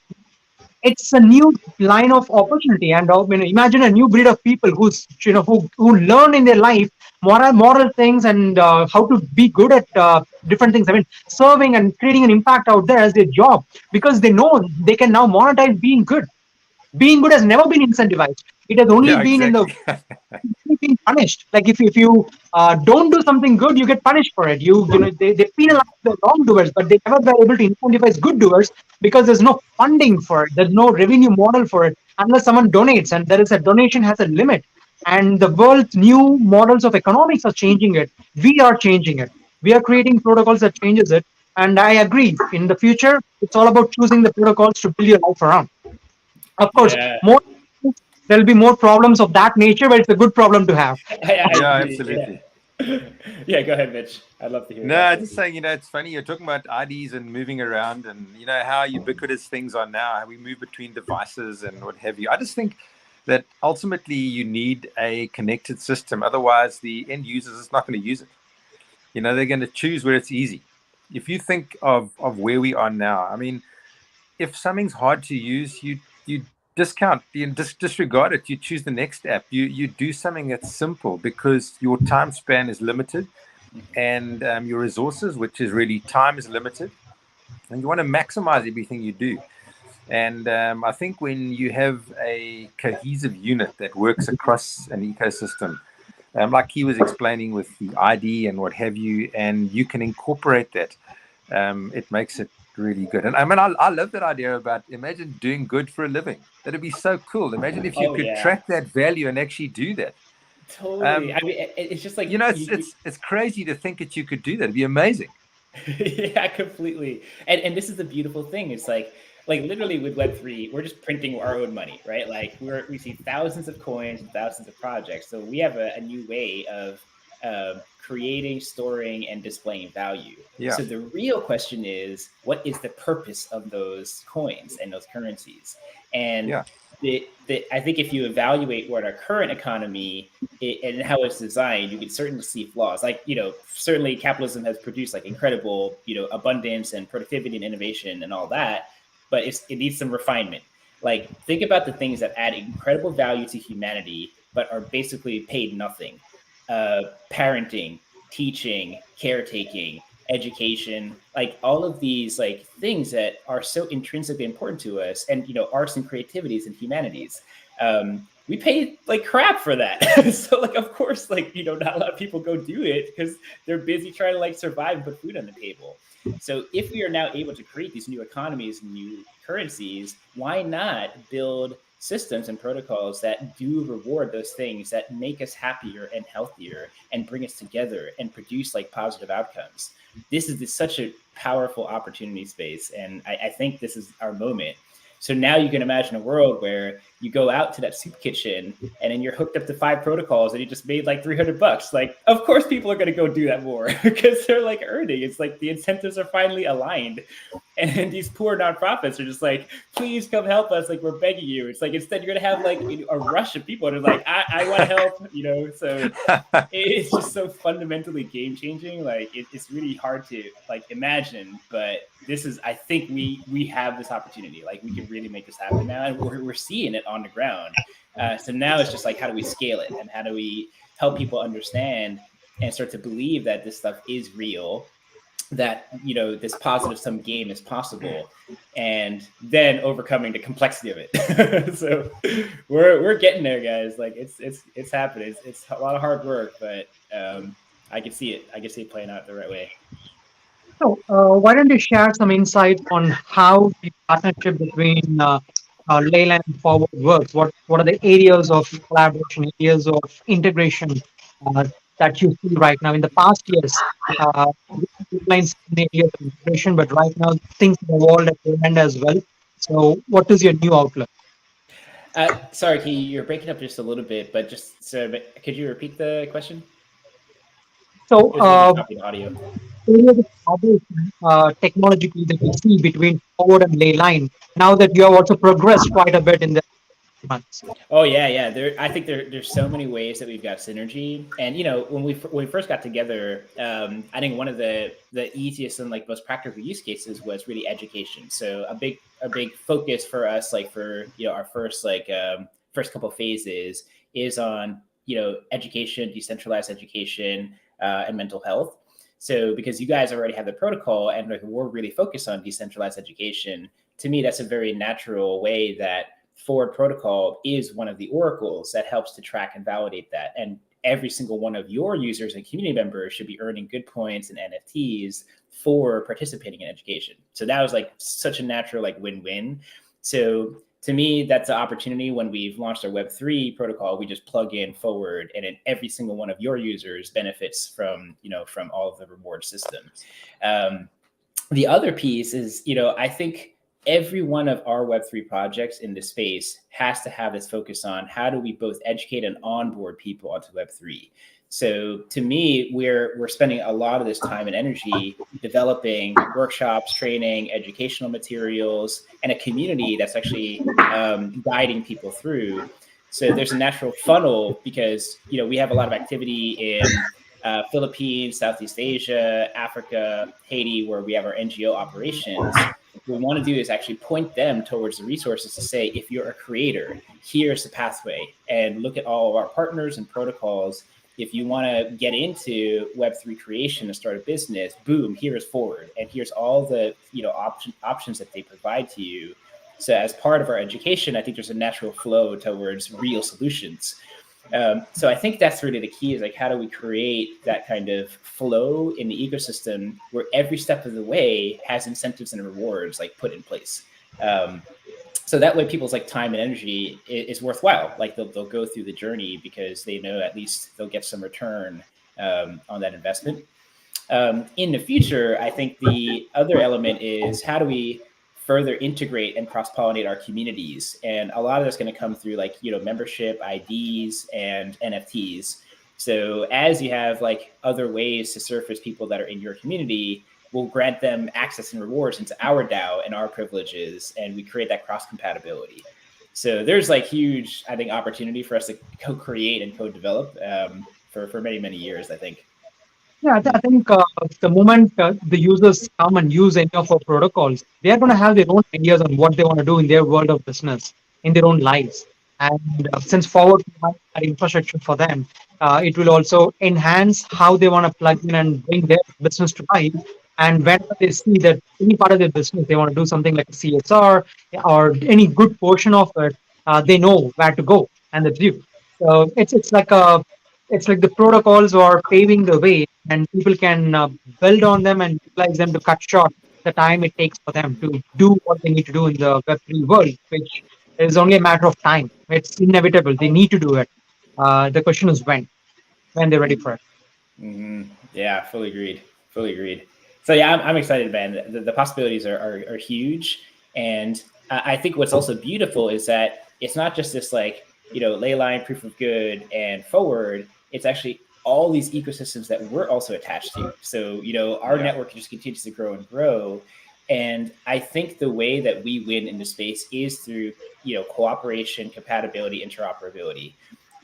it's a new line of opportunity. And imagine a new breed of people who learn in their life moral things, and how to be good at different things. I mean, serving and creating an impact out there as their job, because they know they can now monetize being good. Being good has never been incentivized. It has only been being punished. Like if you don't do something good, you get punished for it. They penalize the wrongdoers, but they never were able to incentivize good doers, because there's no funding for it. There's no revenue model for it unless someone donates, and there is a donation has a limit. And the world's new models of economics are changing it. We are changing it. We are creating protocols that changes it. And I agree. In the future, it's all about choosing the protocols to build your life around. Of course, there'll be more problems of that nature, but it's a good problem to have. Absolutely. Yeah, go ahead, Mitch. I'd love to hear. No, just saying, it's funny, you're talking about IDs and moving around, and how ubiquitous things are now, how we move between devices and what have you. I just think that ultimately you need a connected system. Otherwise, the end users is not going to use it. They're going to choose where it's easy. If you think of where we are now, I mean, if something's hard to use, you discount, you disregard it. You choose the next app. You do something that's simple, because your time span is limited, and your resources, which is really time, is limited, and you want to maximize everything you do. And I think when you have a cohesive unit that works across an ecosystem, like he was explaining with the ID and what have you, and you can incorporate that, it makes it really good. And I mean, I love that idea about, imagine doing good for a living. That'd be so cool. Imagine if you could track that value and actually do that. Totally. I mean, it's just like, it's crazy to think that you could do that. It'd be amazing. Yeah, completely. And this is the beautiful thing. It's like literally with Web3, we're just printing our own money, right? Like we see thousands of coins and thousands of projects. So we have a new way of creating, storing, and displaying value. So the real question is, what is the purpose of those coins and those currencies? And I think if you evaluate what our current economy and how it's designed, you can certainly see flaws. Like, certainly capitalism has produced like incredible, abundance and productivity and innovation and all that, but it needs some refinement. Like, think about the things that add incredible value to humanity, but are basically paid nothing. Parenting, teaching, caretaking, education, like all of these like things that are so intrinsically important to us, and arts and creativities and humanities. We pay like crap for that. So like, of course, like, not a lot of people go do it because they're busy trying to like survive and put food on the table. So if we are now able to create these new economies, new currencies, why not build systems and protocols that do reward those things that make us happier and healthier and bring us together and produce like positive outcomes? This is such a powerful opportunity space. And I think this is our moment. So now you can imagine a world where you go out to that soup kitchen and then you're hooked up to 5 protocols and you just made like $300. Like, of course, people are going to go do that more because they're like earning. It's like the incentives are finally aligned. And these poor nonprofits are just like, please come help us. Like, we're begging you. It's like, instead you're going to have like a rush of people. And they're like, I want to help, so it's just so fundamentally game changing. Like it's really hard to like imagine, but this is, I think we have this opportunity. Like we can really make this happen now. And we're seeing it on the ground. So now it's just like, how do we scale it? And how do we help people understand and start to believe that this stuff is real, that this positive sum game is possible, and then overcoming the complexity of it. So we're getting there, guys. Like it's happening. It's a lot of hard work, but I can see it playing out the right way. So why don't you share some insight on how the partnership between Leyline and Forward works? What are the areas of collaboration, areas of integration that you see right now? In the past years, Leyline's in areas of integration, but right now things have evolved at the end as well. So what is your new outlook? Sorry, Key, you're breaking up just a little bit, but could you repeat the question? So audio. Technologically that we see between Forward and Leyline, now that you have also progressed quite a bit in the months. Oh yeah. I think there's so many ways that we've got synergy, and when we first got together, I think one of the easiest and like most practical use cases was really education. So a big focus for us, like for our first couple phases, is on education, decentralized education, and mental health. So because you guys already have the protocol and we're really focused on decentralized education, to me, that's a very natural way that Forward Protocol is one of the oracles that helps to track and validate that. And every single one of your users and community members should be earning good points and NFTs for participating in education. So that was like such a natural like win-win. So to me, that's an opportunity. When we've launched our Web3 protocol, we just plug in Forward, and then every single one of your users benefits from all of the reward system. The other piece is, I think every one of our Web3 projects in this space has to have this focus on how do we both educate and onboard people onto Web3. So to me, we're spending a lot of this time and energy developing workshops, training, educational materials, and a community that's actually guiding people through. So there's a natural funnel because, we have a lot of activity in Philippines, Southeast Asia, Africa, Haiti, where we have our NGO operations. What we want to do is actually point them towards the resources to say, if you're a creator, here's the pathway, and look at all of our partners and protocols. If you want to get into Web3 creation and start a business, boom, here is Forward. And here's all the options that they provide to you. So as part of our education, I think there's a natural flow towards real solutions. So I think that's really the key, is like, how do we create that kind of flow in the ecosystem where every step of the way has incentives and rewards like put in place. So that way people's like time and energy is worthwhile. Like they'll go through the journey because they know at least they'll get some return on that investment. In the future, I think the other element is how do we further integrate and cross-pollinate our communities? And a lot of that's going to come through like, membership, IDs, and NFTs. So as you have like other ways to surface people that are in your community, we'll grant them access and rewards into our DAO and our privileges, and we create that cross-compatibility. So there's like huge, I think, opportunity for us to co-create and co-develop for many, many years, I think. Yeah, I think the moment the users come and use any of our protocols, they are going to have their own ideas on what they want to do in their world of business, in their own lives. And since Forward provides that infrastructure for them, It will also enhance how they want to plug in and bring their business to life. And whenever they see that any part of their business, they want to do something like CSR or any good portion of it, they know where to go and the view. So it's like the protocols are paving the way, and people can build on them and utilize them to cut short the time it takes for them to do what they need to do in the Web3 world, which is only a matter of time. It's inevitable. They need to do it. The question is when they're ready for it. Yeah, fully agreed. Fully agreed. So yeah, I'm excited, man. The possibilities are huge, and I think what's also beautiful is that it's not just this like Leyline, proof of good, and forward. It's actually all these ecosystems that we're also attached to. So our network just continues to grow and grow, and I think the way that we win in the space is through cooperation, compatibility, interoperability.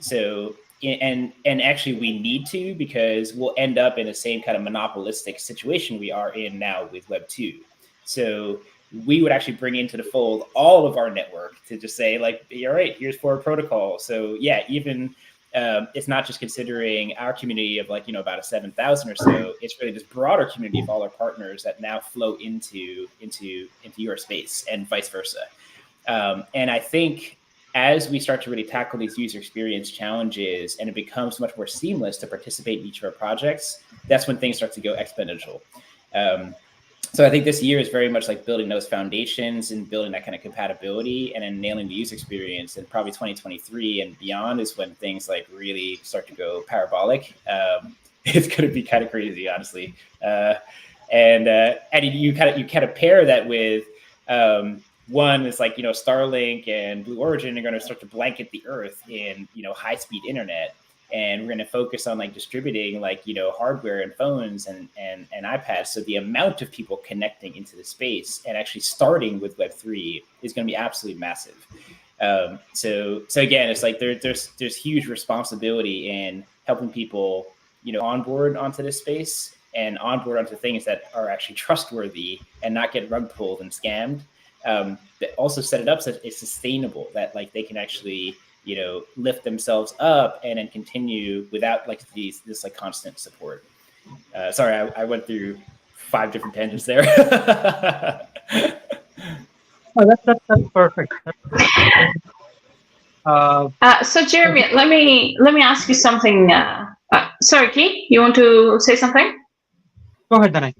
So and actually we need to, because we'll end up in the same kind of monopolistic situation we are in now with Web 2. So we would actually bring into the fold all of our network to just say like, all right, here's Forward Protocol. So yeah, even it's not just considering our community of like about 7,000 or so. It's really this broader community of all our partners that now flow into your space and vice versa. And I think as we start to really tackle these user experience challenges and it becomes much more seamless to participate in each of our projects, that's when things start to go exponential. So I think this year is very much like building those foundations and building that kind of compatibility and then nailing the user experience. And probably 2023 and beyond is when things like really start to go parabolic. It's going to be kind of crazy, honestly. And you kind of pair that with one is like Starlink and Blue Origin are going to start to blanket the earth in high-speed internet, and we're going to focus on like distributing like hardware and phones and iPads. So the amount of people connecting into the space and actually starting with Web3 is going to be absolutely massive. So again, it's like there's huge responsibility in helping people onboard onto this space and onboard onto things that are actually trustworthy and not get rug pulled and scammed. That also set it up so it's sustainable, that like they can actually lift themselves up and then continue without like this like constant support. Sorry, I went through 5 different tangents there. Oh, that's perfect. So Jeremy, let me ask you something. Sorry, Key, you want to say something? Go ahead, Danai.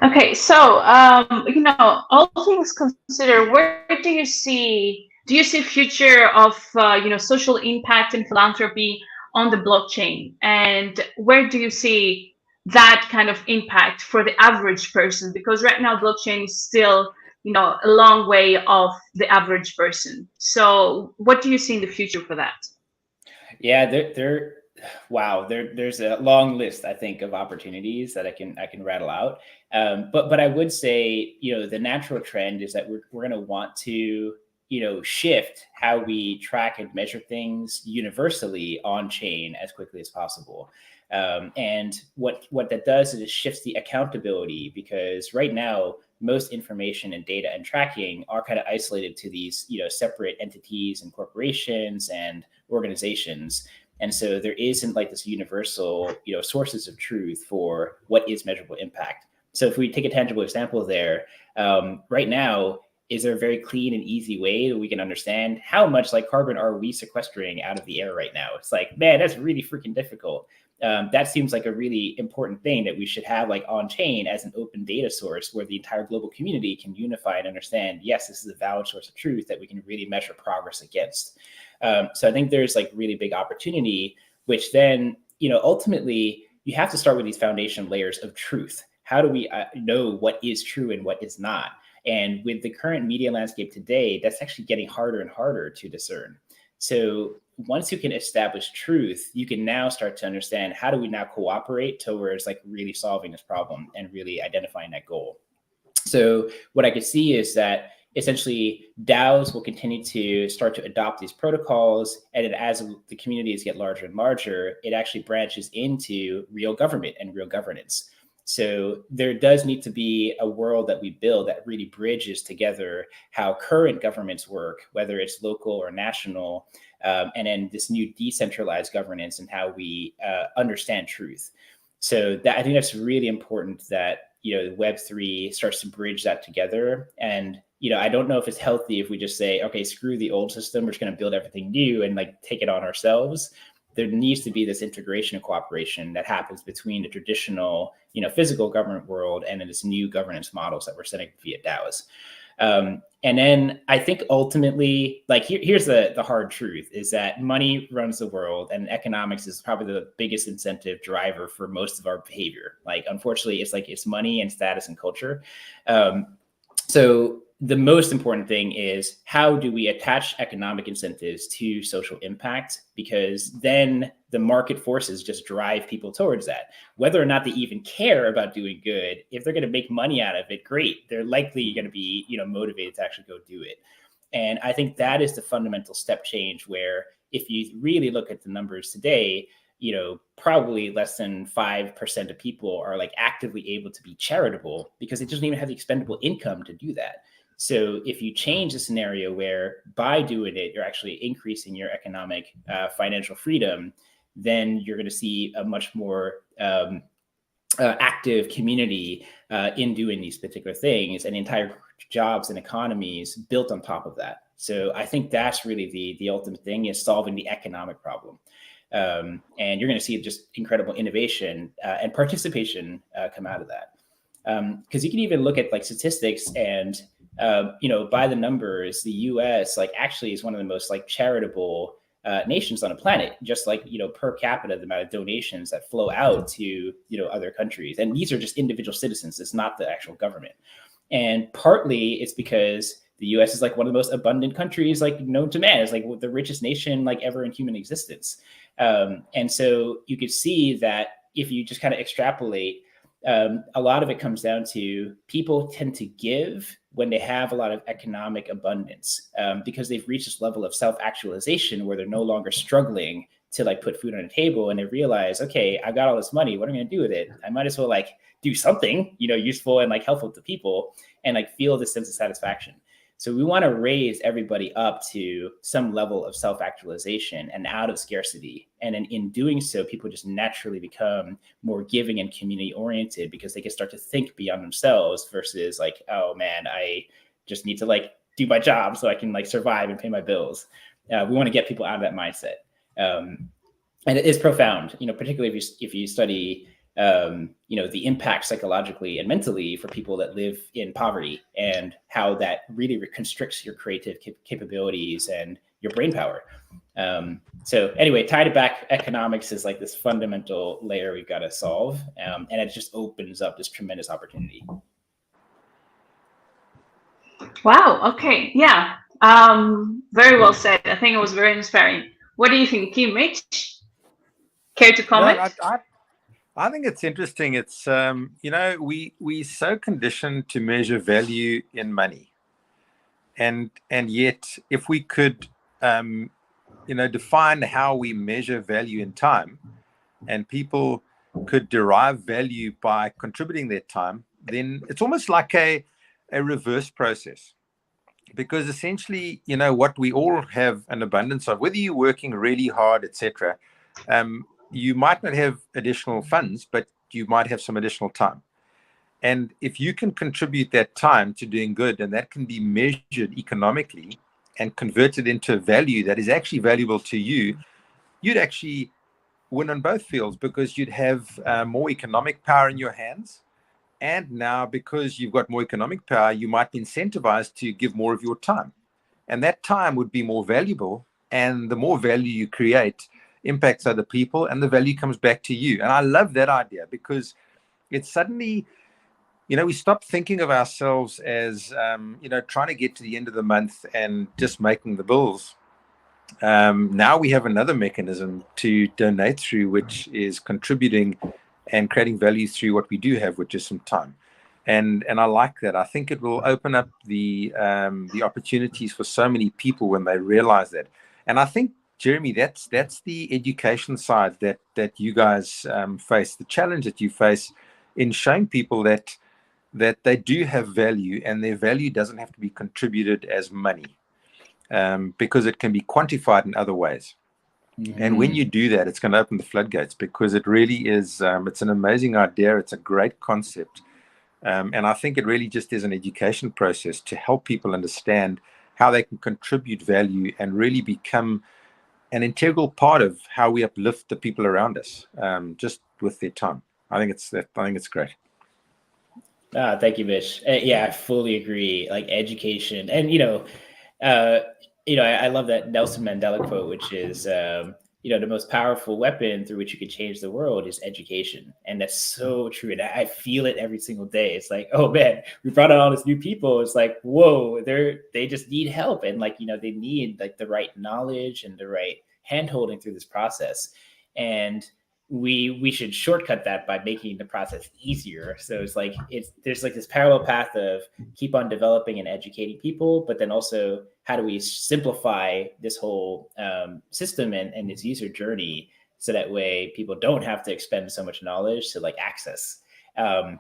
Okay, so all things considered, where do you see future of social impact and philanthropy on the blockchain, and where do you see that kind of impact for the average person? Because right now blockchain is still a long way off the average person. So what do you see in the future for that? Yeah, there's a long list, I think, of opportunities that I can rattle out. But I would say, the natural trend is that we're going to want to, shift how we track and measure things universally on chain as quickly as possible. And what that does is it shifts the accountability, because right now, most information and data and tracking are kind of isolated to these, separate entities and corporations and organizations. And so there isn't like this universal, sources of truth for what is measurable impact. So if we take a tangible example there, right now, is there a very clean and easy way that we can understand how much like carbon are we sequestering out of the air right now? It's like, man, that's really freaking difficult. That seems like a really important thing that we should have like on chain as an open data source where the entire global community can unify and understand, yes, this is a valid source of truth that we can really measure progress against. So I think there's like really big opportunity, which then, ultimately you have to start with these foundation layers of truth. How do we know what is true and what is not? And with the current media landscape today, that's actually getting harder and harder to discern. So once you can establish truth, you can now start to understand how do we now cooperate towards like really solving this problem and really identifying that goal. So what I could see is that essentially DAOs will continue to start to adopt these protocols. And as the communities get larger and larger, it actually branches into real government and real governance. So there does need to be a world that we build that really bridges together how current governments work, whether it's local or national, and then this new decentralized governance and how we understand truth. So that, I think that's really important that, Web3 starts to bridge that together. And, I don't know if it's healthy if we just say, okay, screw the old system, we're just going to build everything new and like take it on ourselves. There needs to be this integration and cooperation that happens between the traditional, physical government world and then this new governance models that we're setting via DAOs. And then I think ultimately, like here's the hard truth is that money runs the world and economics is probably the biggest incentive driver for most of our behavior. Like, unfortunately, it's money and status and culture. So the most important thing is how do we attach economic incentives to social impact? Because then the market forces just drive people towards that. Whether or not they even care about doing good, if they're going to make money out of it, great. They're likely going to be, motivated to actually go do it. And I think that is the fundamental step change where if you really look at the numbers today, probably less than 5% of people are like actively able to be charitable because they just don't even have the expendable income to do that. So if you change the scenario where by doing it, you're actually increasing your economic financial freedom, then you're going to see a much more active community in doing these particular things and entire jobs and economies built on top of that. So I think that's really the ultimate thing is solving the economic problem. And you're going to see just incredible innovation and participation come out of that. Because you can even look at like statistics and, by the numbers, the US actually is one of the most charitable nations on the planet, just per capita, the amount of donations that flow out to, other countries. And these are just individual citizens. It's not the actual government. And partly it's because the US is one of the most abundant countries known to man. It's the richest nation ever in human existence. And so you could see that if you just kind of extrapolate, a lot of it comes down to people tend to give when they have a lot of economic abundance, because they've reached this level of self-actualization where they're no longer struggling to put food on the table, and they realize, okay, I've got all this money. What am I going to do with it? I might as well do something, useful and helpful to people, and feel this sense of satisfaction. So we want to raise everybody up to some level of self-actualization and out of scarcity. And in doing so, people just naturally become more giving and community-oriented because they can start to think beyond themselves versus oh man, I just need to do my job so I can survive and pay my bills. We want to get people out of that mindset. And it is profound, particularly if you study the impact psychologically and mentally for people that live in poverty and how that really constricts your creative capabilities and your brain power. So anyway, tied it back, economics is this fundamental layer we've got to solve. And it just opens up this tremendous opportunity. Wow. Okay. Yeah. Very well said. I think it was very inspiring. What do you think, Kim, Mitch? Care to comment? No, I think it's interesting. It's, we're so conditioned to measure value in money. And yet, if we could, define how we measure value in time, and people could derive value by contributing their time, then it's almost like a reverse process. Because essentially, what we all have an abundance of, whether you're working really hard, etc., you might not have additional funds, but you might have some additional time. And if you can contribute that time to doing good, and that can be measured economically and converted into value that is actually valuable to you, you'd actually win on both fields because you'd have more economic power in your hands. And now, because you've got more economic power, you might be incentivized to give more of your time. And that time would be more valuable. And the more value you create impacts other people, and the value comes back to you. And I love that idea because it's suddenly, we stop thinking of ourselves as, trying to get to the end of the month and just making the bills. Now we have another mechanism to donate through, which is contributing and creating value through what we do have, which is some time. And I like that. I think it will open up the opportunities for so many people when they realize that. And I think, Jeremy, that's the education side that you guys face. The challenge that you face in showing people that they do have value, and their value doesn't have to be contributed as money, because it can be quantified in other ways. And when you do that, it's going to open the floodgates, because it really is, it's an amazing idea. It's a great concept. And I think it really just is an education process to help people understand how they can contribute value and really become an integral part of how we uplift the people around us, just with their time. I think it's great. Thank you, Vish. Yeah, I fully agree. Like education, and I love that Nelson Mandela quote, which is, the most powerful weapon through which you can change the world is education. And that's so true. And I feel it every single day. It's like, oh man, we brought on all these new people. It's like, whoa, they just need help. And like, they need like the right knowledge and the right hand-holding through this process. And we should shortcut that by making the process easier. So it's like, there's like this parallel path of keep on developing and educating people, but then also how do we simplify this whole system and this user journey, so that way people don't have to expend so much knowledge to like access. And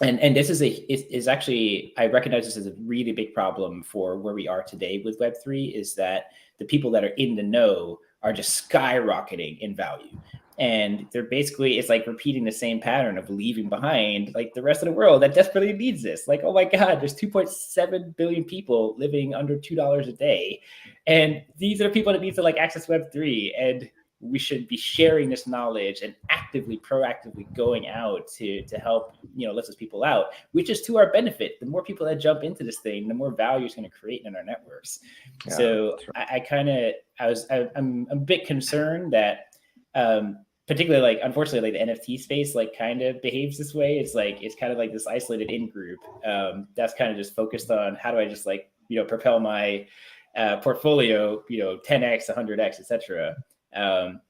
this is actually, I recognize this as a really big problem for where we are today with Web3, is that the people that are in the know are just skyrocketing in value. And they're basically, it's like repeating the same pattern of leaving behind like the rest of the world that desperately needs this. Like, oh my God, there's 2.7 billion people living under $2 a day. And these are people that need to like access Web3. And we should be sharing this knowledge and proactively going out to help, lift those people out, which is to our benefit. The more people that jump into this thing, the more value it's going to create in our networks. Yeah, so right. I'm a bit concerned that, particularly like, unfortunately, like the NFT space like kind of behaves this way. It's kind of like this isolated in group that's kind of just focused on how do I just like, propel my portfolio, 10x, 100x, etc.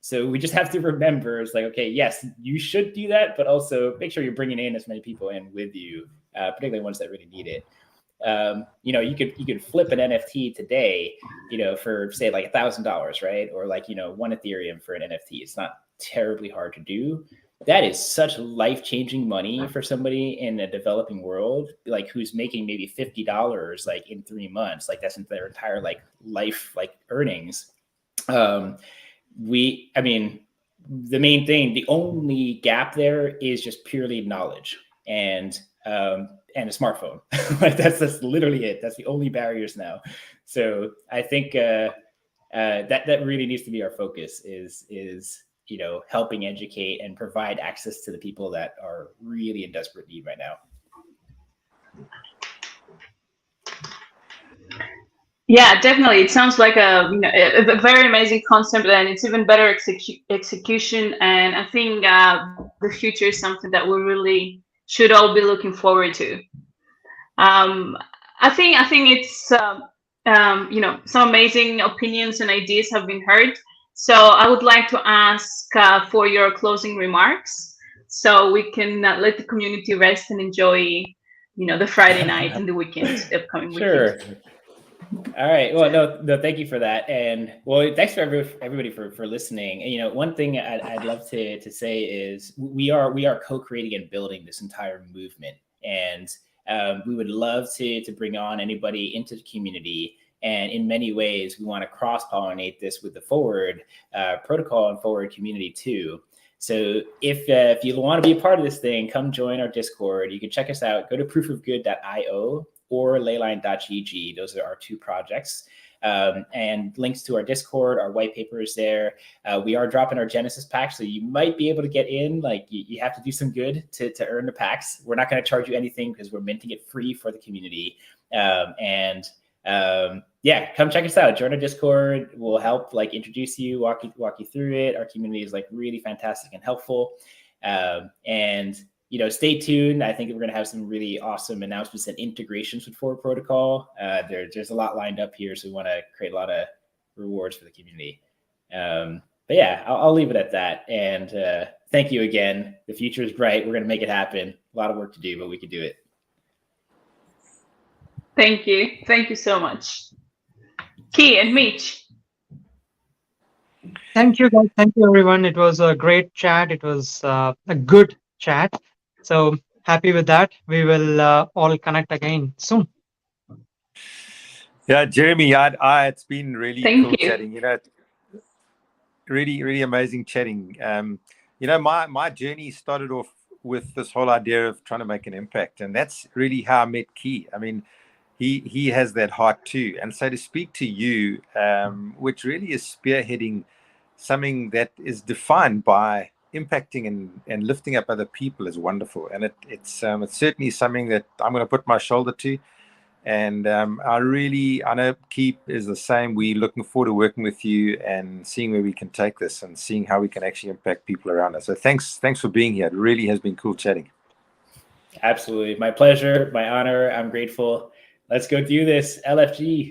So we just have to remember, it's like, okay, yes, you should do that, but also make sure you're bringing in as many people in with you, particularly ones that really need it. You could flip an NFT today, for say like $1,000, right? Or like, 1 Ethereum for an NFT. It's not terribly hard to do. That is such life-changing money for somebody in a developing world, like who's making maybe $50 like in 3 months. Like that's their entire like life, like earnings. The main thing, the only gap there is just purely knowledge and a smartphone. Like that's literally it. That's the only barriers now. So I think that really needs to be our focus is helping educate and provide access to the people that are really in desperate need right now. Yeah, definitely. It sounds like a very amazing concept, and it's even better execution. And I think the future is something that we really should all be looking forward to. I think it's some amazing opinions and ideas have been heard. So I would like to ask for your closing remarks, so we can let the community rest and enjoy, the Friday night and the weekend, the upcoming weekend. Sure. All right. Well, no, thank you for that. And well, thanks for everybody for listening. And, one thing I'd love to say is we are co-creating and building this entire movement. And we would love to bring on anybody into the community. And in many ways, we want to cross-pollinate this with the Forward protocol and Forward community too. So if you want to be a part of this thing, come join our Discord. You can check us out. Go to proofofgood.io or leyline.gg. Those are our 2 projects. And links to our Discord, our white paper is there. We are dropping our Genesis pack, so you might be able to get in. Like you have to do some good to earn the packs. We're not going to charge you anything because we're minting it free for the community. Come check us out. Join our Discord. We'll help like introduce you, walk you through it. Our community is like really fantastic and helpful. Stay tuned. I think we're going to have some really awesome announcements and integrations with Forward Protocol. There's a lot lined up here, so we want to create a lot of rewards for the community. I'll leave it at that. And thank you again. The future is bright. We're going to make it happen. A lot of work to do, but we can do it. Thank you. Thank you so much. Key and Mitch. Thank you, guys. Thank you, everyone. It was a great chat. It was a good chat. So happy with that. We will all connect again soon. Yeah, Jeremy, it's been really Thank cool you. chatting. Really amazing chatting. My journey started off with this whole idea of trying to make an impact, and that's really how I met Key. I mean, he has that heart too, and so to speak to you, which really is spearheading something that is defined by impacting and lifting up other people, is wonderful, and it's certainly something that I'm going to put my shoulder to. And I know Keep is the same. We're looking forward to working with you and seeing where we can take this and seeing how we can actually impact people around us. So thanks for being here. It really has been cool chatting. Absolutely. My pleasure, my honor. I'm grateful. Let's go do this. LFG.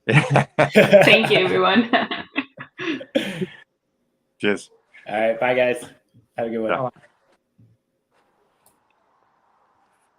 Thank you, everyone. Cheers. All right. Bye, guys. Have a good one. Yeah.